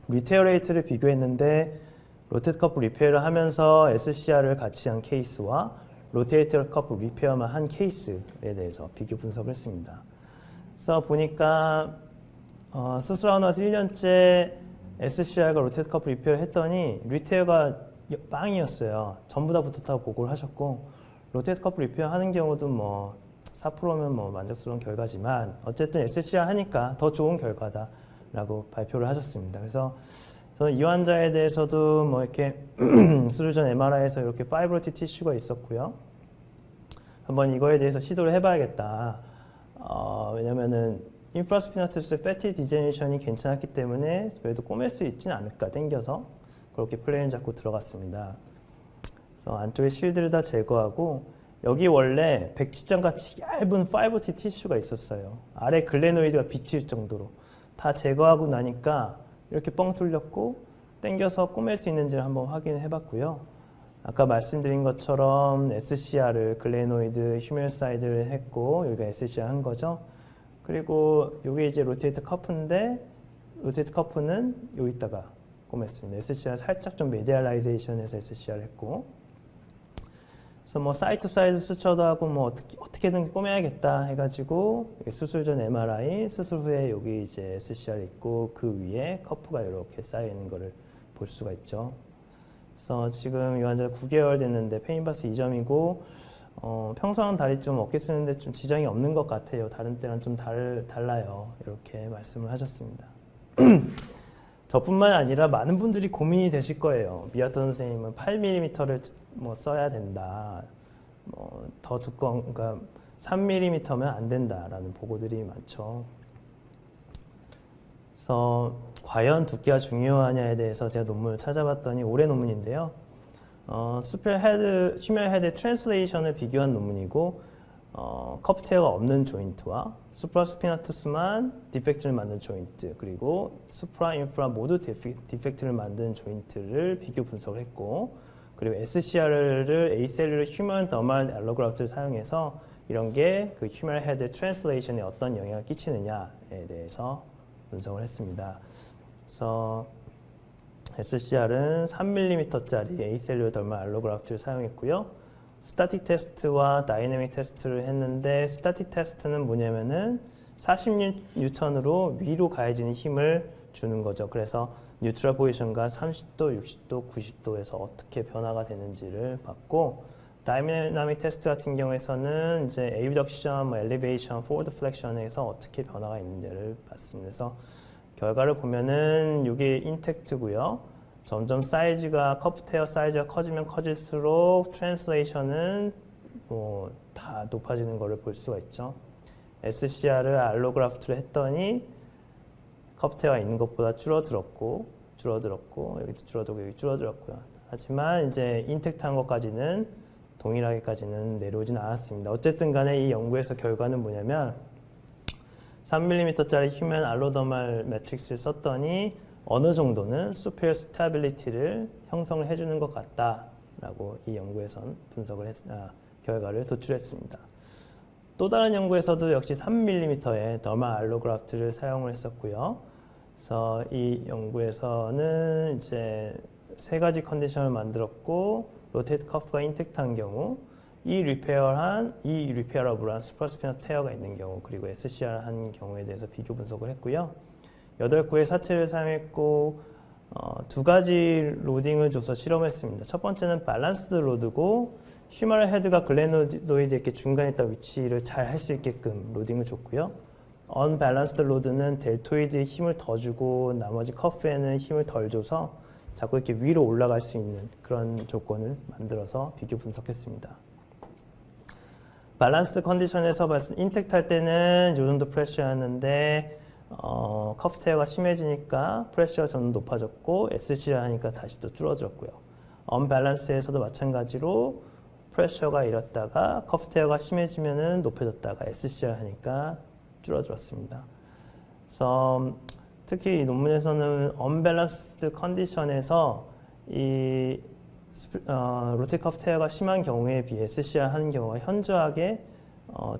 리테어 레이트를 비교했는데 로테이트 커플 리페어를 하면서 SCR을 같이 한 케이스와 로테이터 커플 리페어만 한 케이스에 대해서 비교 분석을 했습니다. 그래서 보니까 수술하고 나서 1년째 SCR과 로테이터 커플 리페어를 했더니 리테어가 빵이었어요. 전부 다 붙었다고 보고를 하셨고 로테이터 커플 리페어 하는 경우도 뭐 4%면 뭐 만족스러운 결과지만 어쨌든 SCR 하니까 더 좋은 결과다라고 발표를 하셨습니다. 그래서 저는 이 환자에 대해서도 뭐 이렇게 수술 전 MRI에서 이렇게 파이브로틱 티슈가 있었고요. 한번 이거에 대해서 시도를 해봐야겠다. 왜냐면은 인프라스피나투스 패티 디제네이션이 괜찮았기 때문에 그래도 꼬맬 수 있지는 않을까 땡겨서 그렇게 플레인을 잡고 들어갔습니다. 그래서 안쪽에 실드를 다 제거하고 여기 원래 백지장 같이 얇은 파이브로틱 티슈가 있었어요. 아래 글레노이드가 비칠 정도로 다 제거하고 나니까 이렇게 뻥 뚫렸고 당겨서 꼬맬 수 있는지를 한번 확인해 봤고요. 아까 말씀드린 것처럼 SCR을 글레노이드, 휴메럴 사이드를 했고 여기가 SCR 한 거죠. 그리고 이게 이제 로테이트 커프인데 로테이트 커프는 여기다가 꼬맸습니다. SCR 살짝 좀 메디알라이제이션해서 SCR 했고 그래서 뭐 사이트 사이즈 수쳐도 하고 뭐 어떻게든 꼬매야겠다 해가지고 수술 전 MRI, 수술 후에 여기 이제 SCR 있고 그 위에 커프가 이렇게 쌓여 있는 거를 볼 수가 있죠. 그래서 지금 이 환자 9개월 됐는데 페인바스 2점이고 평소와는 달리 좀 어깨 쓰는데 좀 지장이 없는 것 같아요. 다른 때랑 좀 달라요. 이렇게 말씀을 하셨습니다. 저뿐만 아니라 많은 분들이 고민이 되실 거예요. 미아터 선생님은 8mm를 뭐 써야 된다. 더 두꺼운, 그러니까 3mm면 안 된다라는 보고들이 많죠. 그래서 과연 두께가 중요하냐에 대해서 제가 논문을 찾아봤더니 올해 논문인데요. 휴메럴 헤드 트랜슬레이션을 비교한 논문이고 커프테어가 없는 조인트와 수프라스피나투스만 디펙트를 만든 조인트 그리고 수프라 인프라 모두 디펙트를 만든 조인트를 비교 분석을 했고 그리고 SCR을 에이셀룰러 휴먼 더멀 알로그라프트를 사용해서 이런 게 그 휴메럴 헤드 트랜슬레이션에 어떤 영향을 끼치느냐에 대해서 분석을 했습니다. 그래서 SCR은 3mm짜리 에이셀룰러 더멀 알로그라프트를 사용했고요. 스타틱 테스트와 다이내믹 테스트를 했는데 스타틱 테스트는 뭐냐면은 40N으로 위로 가해지는 힘을 주는 거죠. 그래서 뉴트럴 포지션과 30도, 60도, 90도에서 어떻게 변화가 되는지를 봤고 다이내믹 테스트 같은 경우에서는 이제 에이비덕션, 엘리베이션, 포워드 플렉션에서 어떻게 변화가 있는지를 봤습니다. 그래서 결과를 보면은 이게 인텍트고요. 점점 사이즈가 커프테어 사이즈가 커지면 커질수록 트랜슬레이션은 다 높아지는 것을 볼 수가 있죠. SCR을 알로그라프트를 했더니 커프테어가 있는 것보다 줄어들었고 여기도 줄어들고 여기 줄어들었고요. 하지만 이제 인텍트한 것까지는 동일하게까지는 내려오진 않았습니다. 어쨌든 간에 이 연구에서 결과는 뭐냐면 3mm짜리 휴먼 알로더말 매트릭스를 썼더니 어느 정도는 superior stability를 형성을 해주는 것 같다라고 이 연구에선 결과를 도출했습니다. 또 다른 연구에서도 역시 3mm의 더멀 알로그라프트를 사용을 했었고요. 그래서 이 연구에서는 이제 세 가지 컨디션을 만들었고 로테이트 커프가 인텍트한 경우 이 리페어러블한 수퍼스피너 테어가 있는 경우 그리고 SCR 한 경우에 대해서 비교 분석을 했고요. 8구의 사체를 사용했고 두 가지 로딩을 줘서 실험했습니다. 첫 번째는 밸런스드 로드고 휴머럴 헤드가 글래노이드 이렇게 중간에 있다 위치를 잘 할 수 있게끔 로딩을 줬고요. 언밸런스드 로드는 델토이드에 힘을 더 주고 나머지 커프에는 힘을 덜 줘서 자꾸 이렇게 위로 올라갈 수 있는 그런 조건을 만들어서 비교 분석했습니다. 밸런스드 컨디션에서 인텍트 할 때는 이 정도 프레셔였는데 커프테어가 심해지니까 프레셔가 점점 높아졌고 SCR 하니까 다시 또 줄어들었고요. 언밸런스에서도 마찬가지로 프레셔가 이렇다가 커프테어가 심해지면은 높아졌다가 SCR 하니까 줄어들었습니다. 그래서 특히 이 논문에서는 언밸런스드 컨디션에서 이 로테이트 커프테어가 심한 경우에 비해 SCR 하는 경우가 현저하게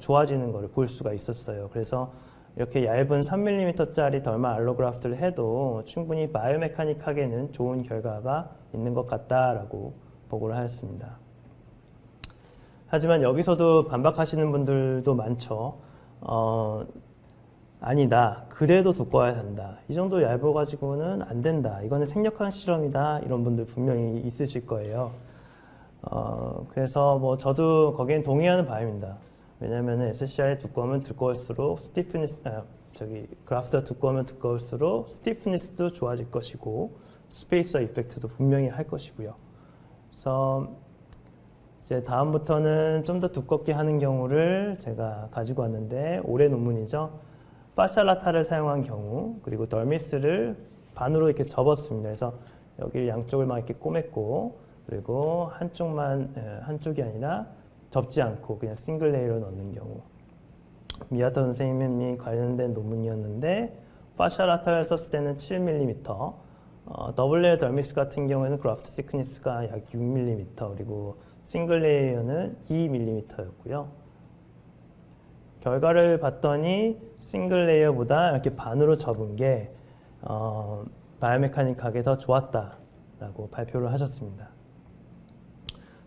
좋아지는 것을 볼 수가 있었어요. 그래서 이렇게 얇은 3mm짜리 더멀 알로그라프트를 해도 충분히 바이오메카닉하게는 좋은 결과가 있는 것 같다라고 보고를 하였습니다. 하지만 여기서도 반박하시는 분들도 많죠. 아니다. 그래도 두꺼워야 한다. 이 정도 얇아가지고는 안 된다. 이거는 생략한 실험이다. 이런 분들 분명히 있으실 거예요. 그래서 뭐 저도 거기엔 동의하는 바입니다. 왜냐하면 SCR의 두꺼우면 두꺼울수록 그래프트가 두꺼우면 두꺼울수록 스티프니스도 좋아질 것이고 스페이서 이펙트도 분명히 할 것이고요. 그래서 이제 다음부터는 좀 더 두껍게 하는 경우를 제가 가지고 왔는데 올해 논문이죠. 파샬라타를 사용한 경우 그리고 덜미스를 반으로 이렇게 접었습니다. 그래서 여기 양쪽을 막 이렇게 꼬맸고 그리고 한쪽이 아니라 접지 않고 그냥 싱글 레이어로 넣는 경우 미아터 선생님이 관련된 논문이었는데 파샬라타를 썼을 때는 7mm 더블 레이어 덜미스 같은 경우에는 그래프트 시크니스가 약 6mm 그리고 싱글 레이어는 2mm였고요. 결과를 봤더니 싱글 레이어보다 이렇게 반으로 접은 게 바이오메카닉하게 더 좋았다라고 발표를 하셨습니다.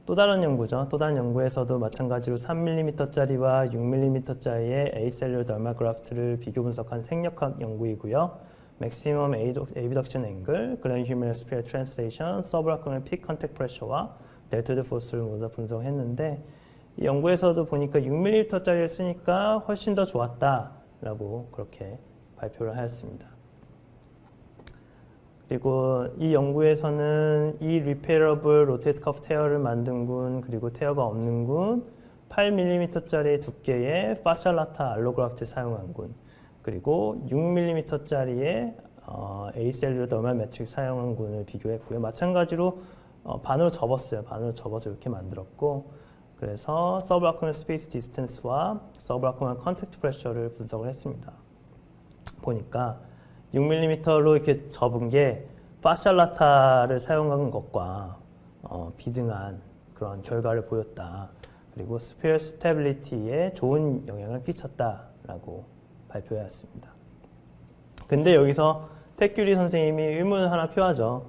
또 다른 연구죠. 또 다른 연구에서도 마찬가지로 3mm짜리와 6mm짜리의 에이셀룰러 더멀 그래프트를 비교 분석한 생력학 연구이고요. maximum abduction angle, glenohumeral spiral translation, subarachnoid peak contact pressure와 델토드 포스를 모두 분석했는데 이 연구에서도 보니까 6mm짜리를 쓰니까 훨씬 더 좋았다라고 그렇게 발표를 하였습니다. 그리고 이 연구에서는 이 repairable rotate cuff tear를 만든 군 그리고 테어가 없는 군 8mm짜리 두께의 파샬라타 알로그라프트를 사용한 군 그리고 6mm짜리의 에이셀룰러 더멀 매트릭스 사용한 군을 비교했고요. 마찬가지로 반으로 접었어요. 반으로 접어서 이렇게 만들었고 그래서 서브아크널 스페이스 디스턴스와 서브아크널 컨택트 프레셔를 분석을 했습니다. 보니까 6mm로 이렇게 접은 게 파샬라타를 사용한 것과 비등한 그런 결과를 보였다. 그리고 스피어 스테빌리티에 좋은 영향을 끼쳤다라고 발표했습니다. 근데 여기서 택규리 선생님이 의문을 하나 표하죠.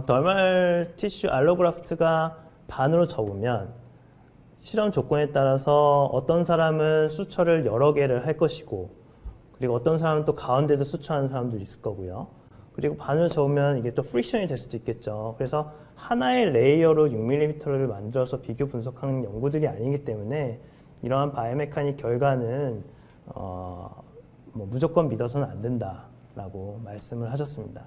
덜말 티슈 알로그라프트가 반으로 접으면 실험 조건에 따라서 어떤 사람은 수처를 여러 개를 할 것이고 그리고 어떤 사람은 또 가운데도 수처하는 사람도 있을 거고요. 그리고 반으로 접으면 이게 또 프릭션이 될 수도 있겠죠. 그래서 하나의 레이어로 6mm를 만들어서 비교 분석하는 연구들이 아니기 때문에 이러한 바이오메카닉 결과는 무조건 믿어서는 안 된다라고 말씀을 하셨습니다.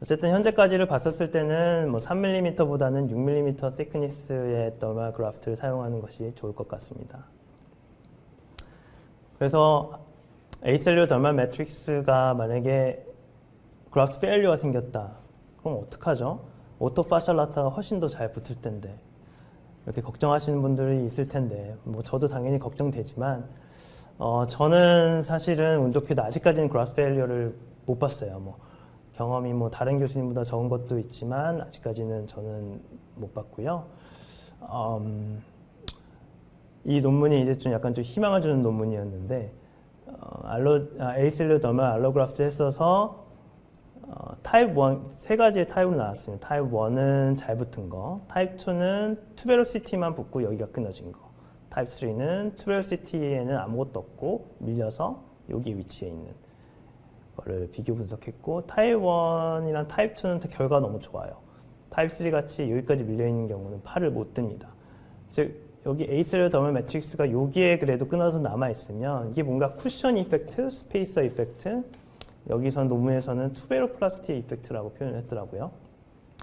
어쨌든 현재까지를 봤었을 때는 3mm보다는 6mm thickness의 더멀 그라프트를 사용하는 것이 좋을 것 같습니다. 그래서 에이셀룰러 더멀 매트릭스가 만약에 그라프트 페일리어가 생겼다. 그럼 어떡하죠? 오토파샬라타가 훨씬 더 잘 붙을 텐데 이렇게 걱정하시는 분들이 있을 텐데 저도 당연히 걱정되지만 저는 사실은 운 좋게도 아직까지는 그라프트 페일리어를 못 봤어요. 경험이 다른 교수님보다 적은 것도 있지만 아직까지는 저는 못 봤고요. 이 논문이 이제 좀 약간 좀 희망을 주는 논문이었는데 에이셀룰러 더멀 알로그라프트 했어서 타입 1 세 가지의 타입으로 나왔습니다. 타입 1은 잘 붙은 거, 타입 2는 투베로시티만 붙고 여기가 끊어진 거, 타입 3는 투베로시티에는 아무것도 없고 밀려서 여기 위치에 있는 거를 비교 분석했고 타입 1이랑 타입 2는 결과가 너무 좋아요. 타입 3 같이 여기까지 밀려 있는 경우는 팔을 못 듭니다. 즉 여기 에이셀룰러 더멀 매트릭스가 여기에 그래도 끊어서 남아 있으면 이게 뭔가 쿠션 이펙트, 스페이서 이펙트, 여기서 논문에서는 투베로플라스티 이펙트라고 표현을 했더라고요.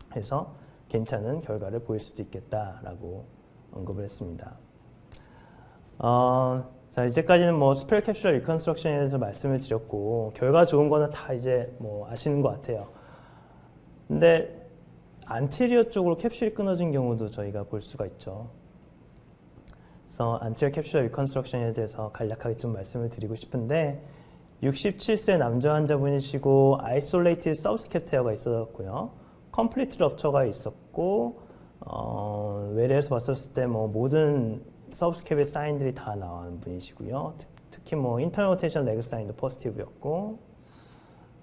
그래서 괜찮은 결과를 보일 수도 있겠다라고 언급을 했습니다. 자, 이제까지는 스페럴 캡슐러 리컨스트럭션에 대해서 말씀을 드렸고 결과 좋은 거는 다 이제 아시는 것 같아요. 근데 안테리어 쪽으로 캡슐이 끊어진 경우도 저희가 볼 수가 있죠. 그래서 안테리어 캡슐러 리컨스트럭션에 대해서 간략하게 좀 말씀을 드리고 싶은데 67세 남자 환자분이시고 아이솔레이티드 서브스캡 테어가 있었고요. 컴플리트 럽처가 있었고 외래에서 봤었을 때 모든 서브스캡의 사인들이 다 나온 분이시고요. 특히 인터널 로테이션 레그 사인도 포지티브였고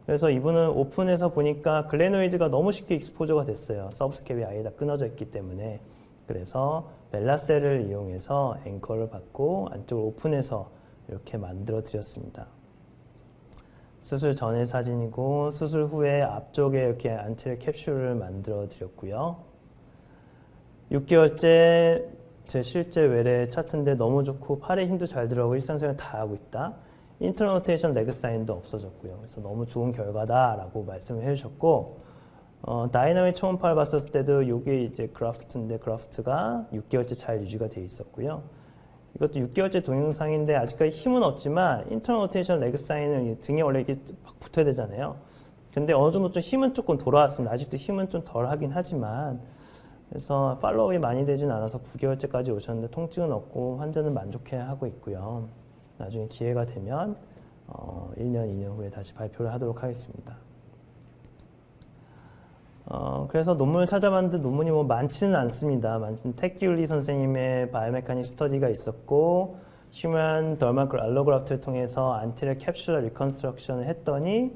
그래서 이분은 오픈해서 보니까 글레노이드가 너무 쉽게 익스포저가 됐어요. 서브스캡이 아예 다 끊어져 있기 때문에 그래서 멜라셀을 이용해서 앵커를 받고 안쪽을 오픈해서 이렇게 만들어 드렸습니다. 수술 전의 사진이고 수술 후에 앞쪽에 이렇게 안테리어 캡슐을 만들어 드렸고요. 6개월째 제 실제 외래 차트인데 너무 좋고 팔에 힘도 잘 들어가고 일상생활 다 하고 있다. 인터널 로테이션 레그 사인도 없어졌고요. 그래서 너무 좋은 결과다라고 말씀을 해주셨고 다이나믹 초음파를 봤었을 때도 이게 이제 그라프트인데 그라프트가 6개월째 잘 유지가 돼 있었고요. 이것도 6개월째 동영상인데 아직까지 힘은 없지만 인터널 로테이션 레그 사인은 등에 원래 이렇게 막 붙어야 되잖아요. 근데 어느 정도 좀 힘은 조금 돌아왔습니다. 아직도 힘은 좀 덜 하긴 하지만 그래서 팔로우업이 많이 되진 않아서 9개월째까지 오셨는데 통증은 없고 환자는 만족해하고 있고요. 나중에 기회가 되면 1년, 2년 후에 다시 발표를 하도록 하겠습니다. 그래서 논문을 찾아봤는데 논문이 많지는 않습니다. 택규리 선생님의 바이오메카닉 스터디가 있었고 휴먼 더멀 알로그라프트를 통해서 안테리어 캡슐러 리컨스트럭션을 했더니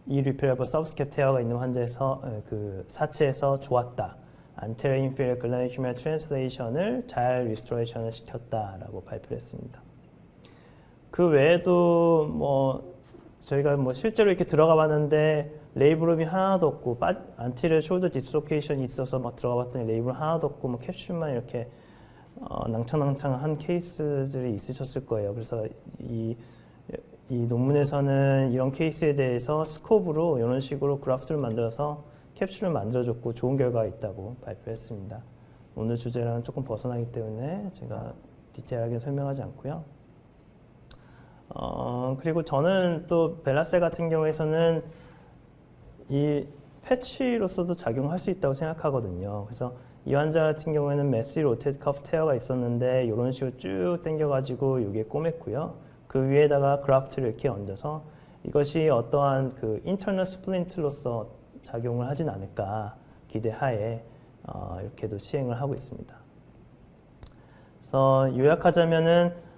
irreparable subscap tear가 있는 환자에서 그 사체에서 좋았다. anterior inferior glenohumeral translation을 잘 리스토레이션을 시켰다라고 발표했습니다. 그 외에도 뭐 저희가 뭐 실제로 이렇게 들어가 봤는데 레이블업이 하나도 없고 안티리어 숄더 디스로케이션이 있어서 막 들어가 봤더니 레이블 하나도 없고 뭐 캡슐만 이렇게 낭창낭창한 케이스들이 있으셨을 거예요. 그래서 이 논문에서는 이런 케이스에 대해서 스코프로 이런 식으로 그래프를 만들어서 캡슐을 만들어줬고 좋은 결과가 있다고 발표했습니다. 오늘 주제랑 조금 벗어나기 때문에 제가 디테일하게 설명하지 않고요. 그리고 저는 또 벨라셀 같은 경우에서는 이 패치로서도 작용할 수 있다고 생각하거든요. 그래서 이 환자 같은 경우에는 메시 로테이트 커프 테어가 있었는데 이런 식으로 쭉 당겨가지고 이게 꼬맸고요. 그 위에다가 그래프트를 이렇게 얹어서 이것이 어떠한 그 인터널 스플린트로서 작용을 하진 않을까 기대하에 이렇게도 시행을 하고 있습니다. 그래서 요약하자면은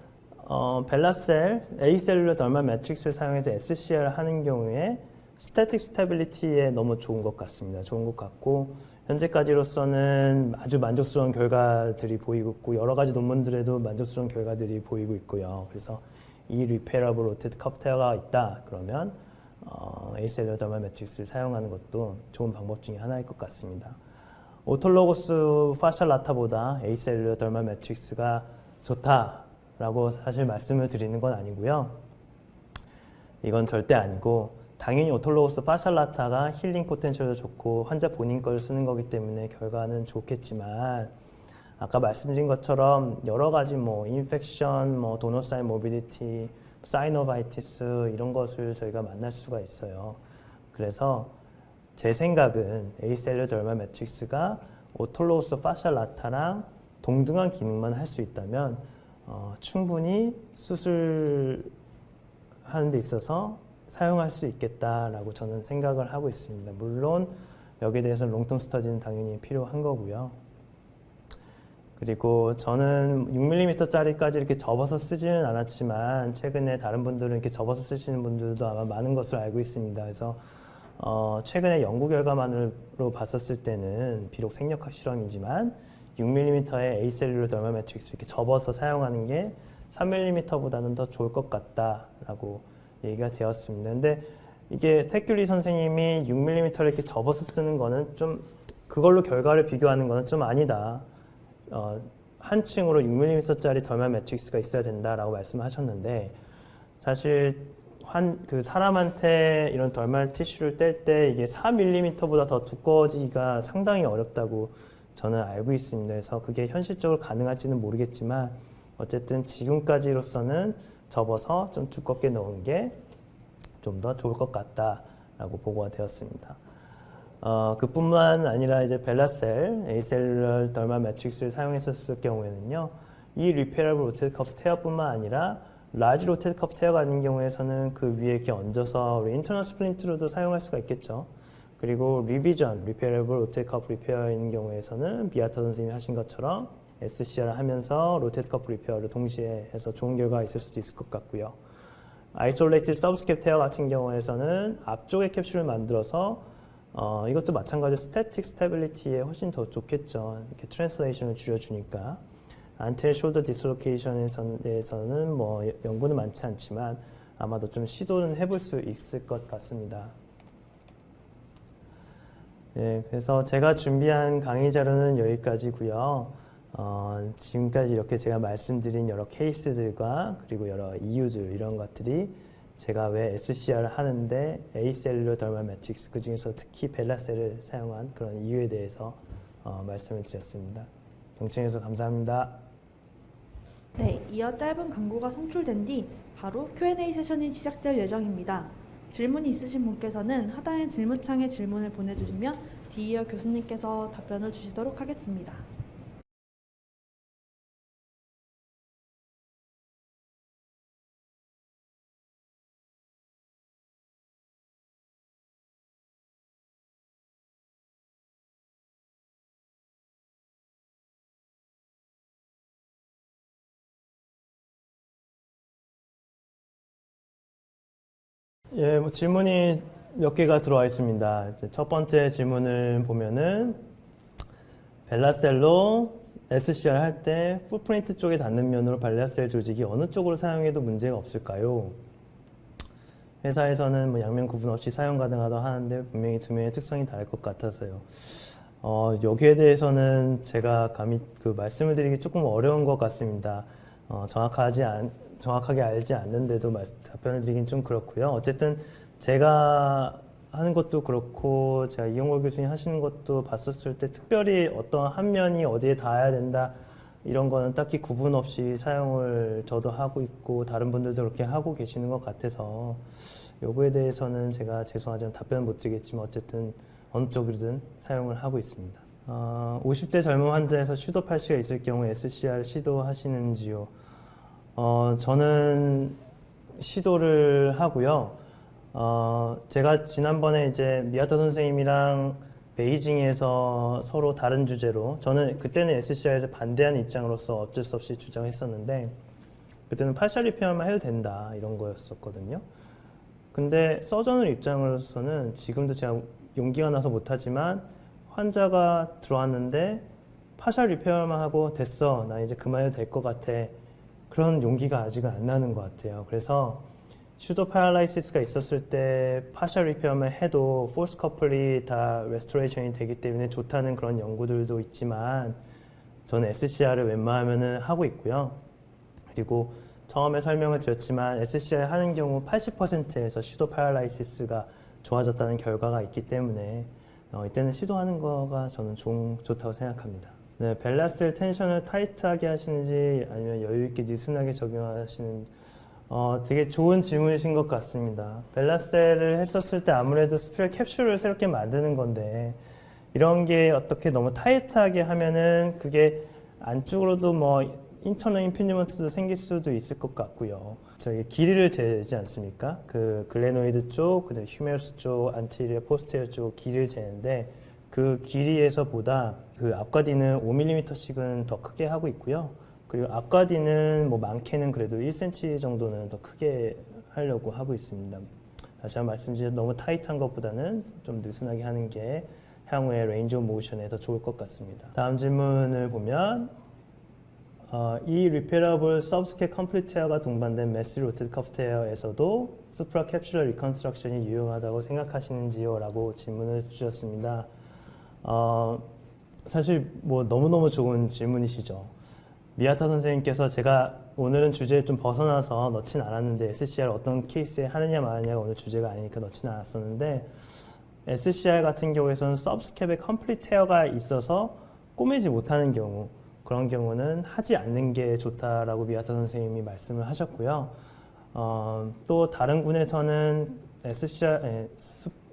벨라셀 에이셀룰러 덜말 매트릭스를 사용해서 SCR을 하는 경우에 스태틱 스테빌리티에 너무 좋은 것 같습니다. 좋은 것 같고 현재까지로서는 아주 만족스러운 결과들이 보이고 있고 여러 가지 논문들에도 만족스러운 결과들이 보이고 있고요. 그래서 이 리페어러블 로테이트 커프 테어가 있다 그러면 에이셀룰러 덜말 매트릭스를 사용하는 것도 좋은 방법 중에 하나일 것 같습니다. 오톨로고스 파셜 라타보다 에이셀룰러 덜말 매트릭스가 좋다라고 사실 말씀을 드리는 건 아니고요. 이건 절대 아니고 당연히 오톨로고스 파셜 라타가 힐링 포텐셜도 좋고 환자 본인 걸 쓰는 거기 때문에 결과는 좋겠지만 아까 말씀드린 것처럼 여러 가지 뭐 인펙션, 뭐 도노사인 모빌리티, 사이노바이티스 이런 것을 저희가 만날 수가 있어요. 그래서 제 생각은 에이셀룰러 덜말 매트릭스가 오톨로고스 파셜 라타랑 동등한 기능만 할 수 있다면 충분히 수술하는 데 있어서 사용할 수 있겠다라고 저는 생각을 하고 있습니다. 물론 여기에 대해서 롱텀 스터디는 당연히 필요한 거고요. 그리고 저는 6mm짜리까지 이렇게 접어서 쓰지는 않았지만 최근에 다른 분들은 이렇게 접어서 쓰시는 분들도 아마 많은 것을 알고 있습니다. 그래서 최근에 연구 결과만으로 봤었을 때는 비록 생략학 실험이지만 6mm의 에이셀룰러 덜말 매트릭스 이렇게 접어서 사용하는 게 3mm보다는 더 좋을 것 같다라고 얘기가 되었습니다. 근데 이게 태귤리 선생님이 6mm를 이렇게 접어서 쓰는 거는 좀 그걸로 결과를 비교하는 거는 좀 아니다. 한 층으로 6mm짜리 덜말 매트릭스가 있어야 된다라고 말씀하셨는데 사실 그 사람한테 이런 덜말 티슈를 뗄 때 이게 4mm보다 더 두꺼워지기가 상당히 어렵다고 저는 알고 있습니다. 그래서 그게 현실적으로 가능할지는 모르겠지만 어쨌든 지금까지로서는 접어서 좀 두껍게 넣은 게 좀 더 좋을 것 같다라고 보고가 되었습니다. 그뿐만 아니라 이제 벨라셀 에이셀룰러 덜말 매트릭스를 사용했었을 경우에는요, 이 리페어러블 로테이트 커프 테어뿐만 아니라 라지 로테이트 커프 테어가 아닌 경우에서는 그 위에 이렇게 얹어서 인터널 스플린트로도 사용할 수가 있겠죠. 그리고 리비전 리페어러블 로테이트 커프 리페어인 경우에서는 비아타 선생님이 하신 것처럼 SCR을 하면서 로테이트 커프 리페어를 동시에 해서 좋은 결과가 있을 수도 있을 것 같고요. 아이솔레이티드 서브스캡 테어 같은 경우에서는 앞쪽에 캡슐을 만들어서 이것도 마찬가지로 스태틱 스테빌리티에 훨씬 더 좋겠죠. 이렇게 트랜슬레이션을 줄여주니까. 안테리어 숄더 디스로케이션에 대해서는 뭐 연구는 많지 않지만 아마도 좀 시도는 해볼 수 있을 것 같습니다. 네, 그래서 제가 준비한 강의 자료는 여기까지고요. 지금까지 이렇게 제가 말씀드린 여러 케이스들과 그리고 여러 이유들 이런 것들이 제가 왜 SCR을 하는데 에이셀룰러 덜말 매트릭스 그 중에서 특히 벨라셀을 사용한 그런 이유에 대해서 말씀을 드렸습니다. 동청해주셔서 감사합니다. 네, 이어 짧은 광고가 송출된 뒤 바로 Q&A 세션이 시작될 예정입니다. 질문이 있으신 분께서는 하단의 질문창에 질문을 보내주시면 뒤이어 교수님께서 답변을 주시도록 하겠습니다. 예, 뭐 질문이 몇 개가 들어와 있습니다. 이제 첫 번째 질문을 보면은 벨라셀로 SCR 할 때 풋프린트 쪽에 닿는 면으로 발레아셀 조직이 어느 쪽으로 사용해도 문제가 없을까요? 회사에서는 뭐 양면 구분 없이 사용 가능하다고 하는데 분명히 두 면의 특성이 다를 것 같아서요. 여기에 대해서는 제가 감히 그 말씀을 드리기 조금 어려운 것 같습니다. 정확하게 알지 않는데도 답변을 드리긴 좀 그렇고요. 어쨌든 제가 하는 것도 그렇고 제가 이용걸 교수님 하시는 것도 봤었을 때 특별히 어떤 한 면이 어디에 닿아야 된다 이런 거는 딱히 구분 없이 사용을 저도 하고 있고 다른 분들도 그렇게 하고 계시는 것 같아서 요거에 대해서는 제가 죄송하지만 답변을 못 드리겠지만 어쨌든 어느 쪽이든 사용을 하고 있습니다. 50대 젊은 환자에서 슈도 팔씨가 있을 경우 SCR 시도하시는지요? 저는 시도를 하고요. 제가 지난번에 이제 미아타 선생님이랑 베이징에서 서로 다른 주제로 저는 그때는 SCR에서 반대하는 입장으로서 어쩔 수 없이 주장했었는데 그때는 팔샬 리페어만 해도 된다 이런 거였었거든요. 근데 서전을 입장으로서는 지금도 제가 용기가 나서 못하지만 환자가 들어왔는데 파샬 리페어만 하고 됐어 나 이제 그만해도 될 것 같아 그런 용기가 아직은 안 나는 것 같아요. 그래서 슈도 파랄라이시스가 있었을 때 파셜 리페어만 해도 포스 커플이 다 레스토레이션이 되기 때문에 좋다는 그런 연구들도 있지만 저는 SCR을 웬만하면 하고 있고요. 그리고 처음에 설명을 드렸지만 SCR 하는 경우 80%에서 슈도 파랄라이시스가 좋아졌다는 결과가 있기 때문에 이때는 시도하는 거가 저는 좋다고 생각합니다. 네, 벨라셀 텐션을 타이트하게 하시는지 아니면 여유 있게 느슨하게 적용하시는지 되게 좋은 질문이신 것 같습니다. 벨라셀을 했었을 때 아무래도 스피럴 캡슐을 새롭게 만드는 건데 이런 게 어떻게 너무 타이트하게 하면은 그게 안쪽으로도 뭐 인터널 인피니먼트도 생길 수도 있을 것 같고요. 저기 길이를 재지 않습니까? 그 글레노이드 쪽, 그다음에 휴메러스 쪽, 안티리어, 포스테리어 쪽 길이를 재는데 그 길이에서보다 그 앞과 뒤는 5mm씩은 더 크게 하고 있고요. 그리고 앞과 뒤는 뭐 많게는 그래도 1cm 정도는 더 크게 하려고 하고 있습니다. 다시 한번 말씀드리면 너무 타이트한 것보다는 좀 느슨하게 하는 게 향후의 레인지 오브 모션에 더 좋을 것 같습니다. 다음 질문을 보면 이 리페러블 서브스케 컴플리트 헤어가 동반된 메시 로테드 커프트 헤어에서도 수프라 캡슐러 리컨스트럭션이 유용하다고 생각하시는지요? 라고 질문을 주셨습니다. 사실 뭐 너무너무 좋은 질문이시죠. 미아타 선생님께서 제가 오늘은 주제에 좀 벗어나서 넣진 않았는데 SCR 어떤 케이스에 하느냐 마느냐가 오늘 주제가 아니니까 넣진 않았었는데 SCR 같은 경우에서는 서브스캡에 컴플리트 헤어가 있어서 꼬매지 못하는 경우 그런 경우는 하지 않는 게 좋다라고 미아타 선생님이 말씀을 하셨고요. 또 다른 군에서는 SCR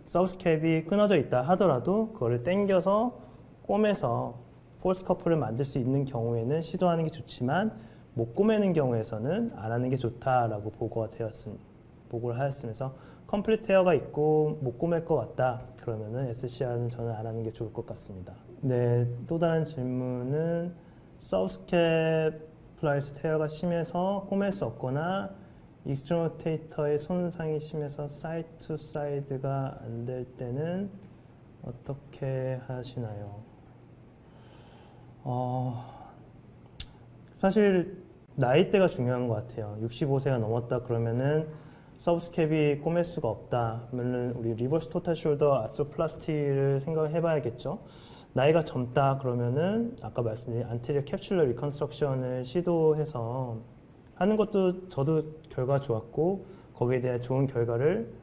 서브스캡이 끊어져 있다 하더라도 그거를 당겨서 꼬매서 폴스 커플을 만들 수 있는 경우에는 시도하는 게 좋지만 못 꼬매는 경우에서는 안 하는 게 좋다라고 보고를 하였으면서 컴플리트 헤어가 있고 못 꼬맬 것 같다 그러면은 SCR는 저는 안 하는 게 좋을 것 같습니다. 네, 또 다른 질문은 서브스캡 플라이스 헤어가 심해서 꼬맬 수 없거나 익스트로테이터의 손상이 심해서 사이드 투 사이드가 안 될 때는 어떻게 하시나요? 사실 나이대가 중요한 것 같아요. 65세가 넘었다 그러면은 서브스캡이 꼬맬 수가 없다 그러면은 우리 리버스 토탈 숄더 아스로플라스티를 생각을 해봐야겠죠. 나이가 젊다 그러면은 아까 말씀드린 안테리어 캡슐러 리컨스트럭션을 시도해서 하는 것도 저도 결과 좋았고 거기에 대한 좋은 결과를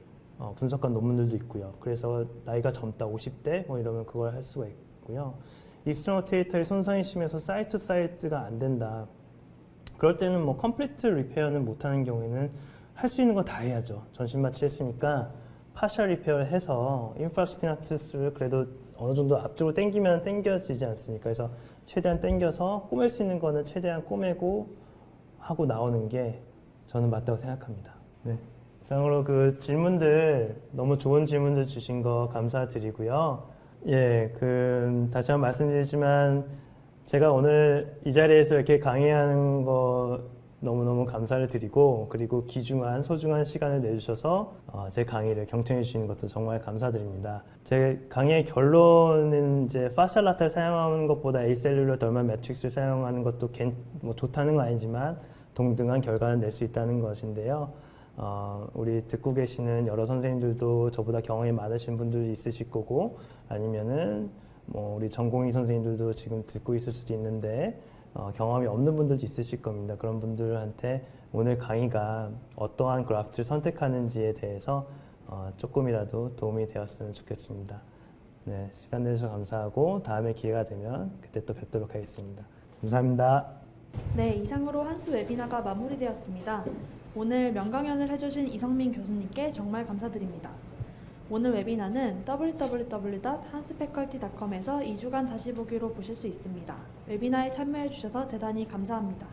분석한 논문들도 있고요. 그래서 나이가 젊다 50대 뭐 이러면 그걸 할 수가 있고요. 익스트로테이터의 손상이 심해서 사이드 투 사이드가 안 된다. 그럴 때는 뭐 컴플리트 리페어는 못하는 경우에는 할 수 있는 거 다 해야죠. 전신 마취했으니까 파셜 리페어를 해서 인프라스피나투스를 그래도 어느 정도 앞쪽으로 당기면 당겨지지 않습니까? 그래서 최대한 당겨서 꼬맬 수 있는 거는 최대한 꼬매고 하고 나오는 게 저는 맞다고 생각합니다. 네. 이상으로 그 질문들 너무 좋은 질문들 주신 거 감사드리고요. 예, 다시 한번 말씀드리지만 제가 오늘 이 자리에서 이렇게 강의하는 거 너무너무 너무 감사를 드리고 그리고 귀중한 소중한 시간을 내주셔서 제 강의를 경청해 주시는 것도 정말 감사드립니다. 제 강의의 결론은 이제 파셜라타를 사용하는 것보다 에이셀룰러 덜말 매트릭스를 사용하는 것도 뭐 좋다는 건 아니지만 동등한 결과를 낼 수 있다는 것인데요. 우리 듣고 계시는 여러 선생님들도 저보다 경험이 많으신 분들이 있으실 거고 아니면은 뭐 우리 전공의 선생님들도 지금 듣고 있을 수도 있는데 경험이 없는 분들도 있으실 겁니다. 그런 분들한테 오늘 강의가 어떠한 그래프트를 선택하는지에 대해서 조금이라도 도움이 되었으면 좋겠습니다. 네, 시간 내주셔서 감사하고 다음에 기회가 되면 그때 또 뵙도록 하겠습니다. 감사합니다. 네, 이상으로 한스 웨비나가 마무리되었습니다. 오늘 명강연을 해주신 이성민 교수님께 정말 감사드립니다. 오늘 웨비나는 www.hansfaculty.com에서 2주간 다시 보기로 보실 수 있습니다. 웨비나에 참여해 주셔서 대단히 감사합니다.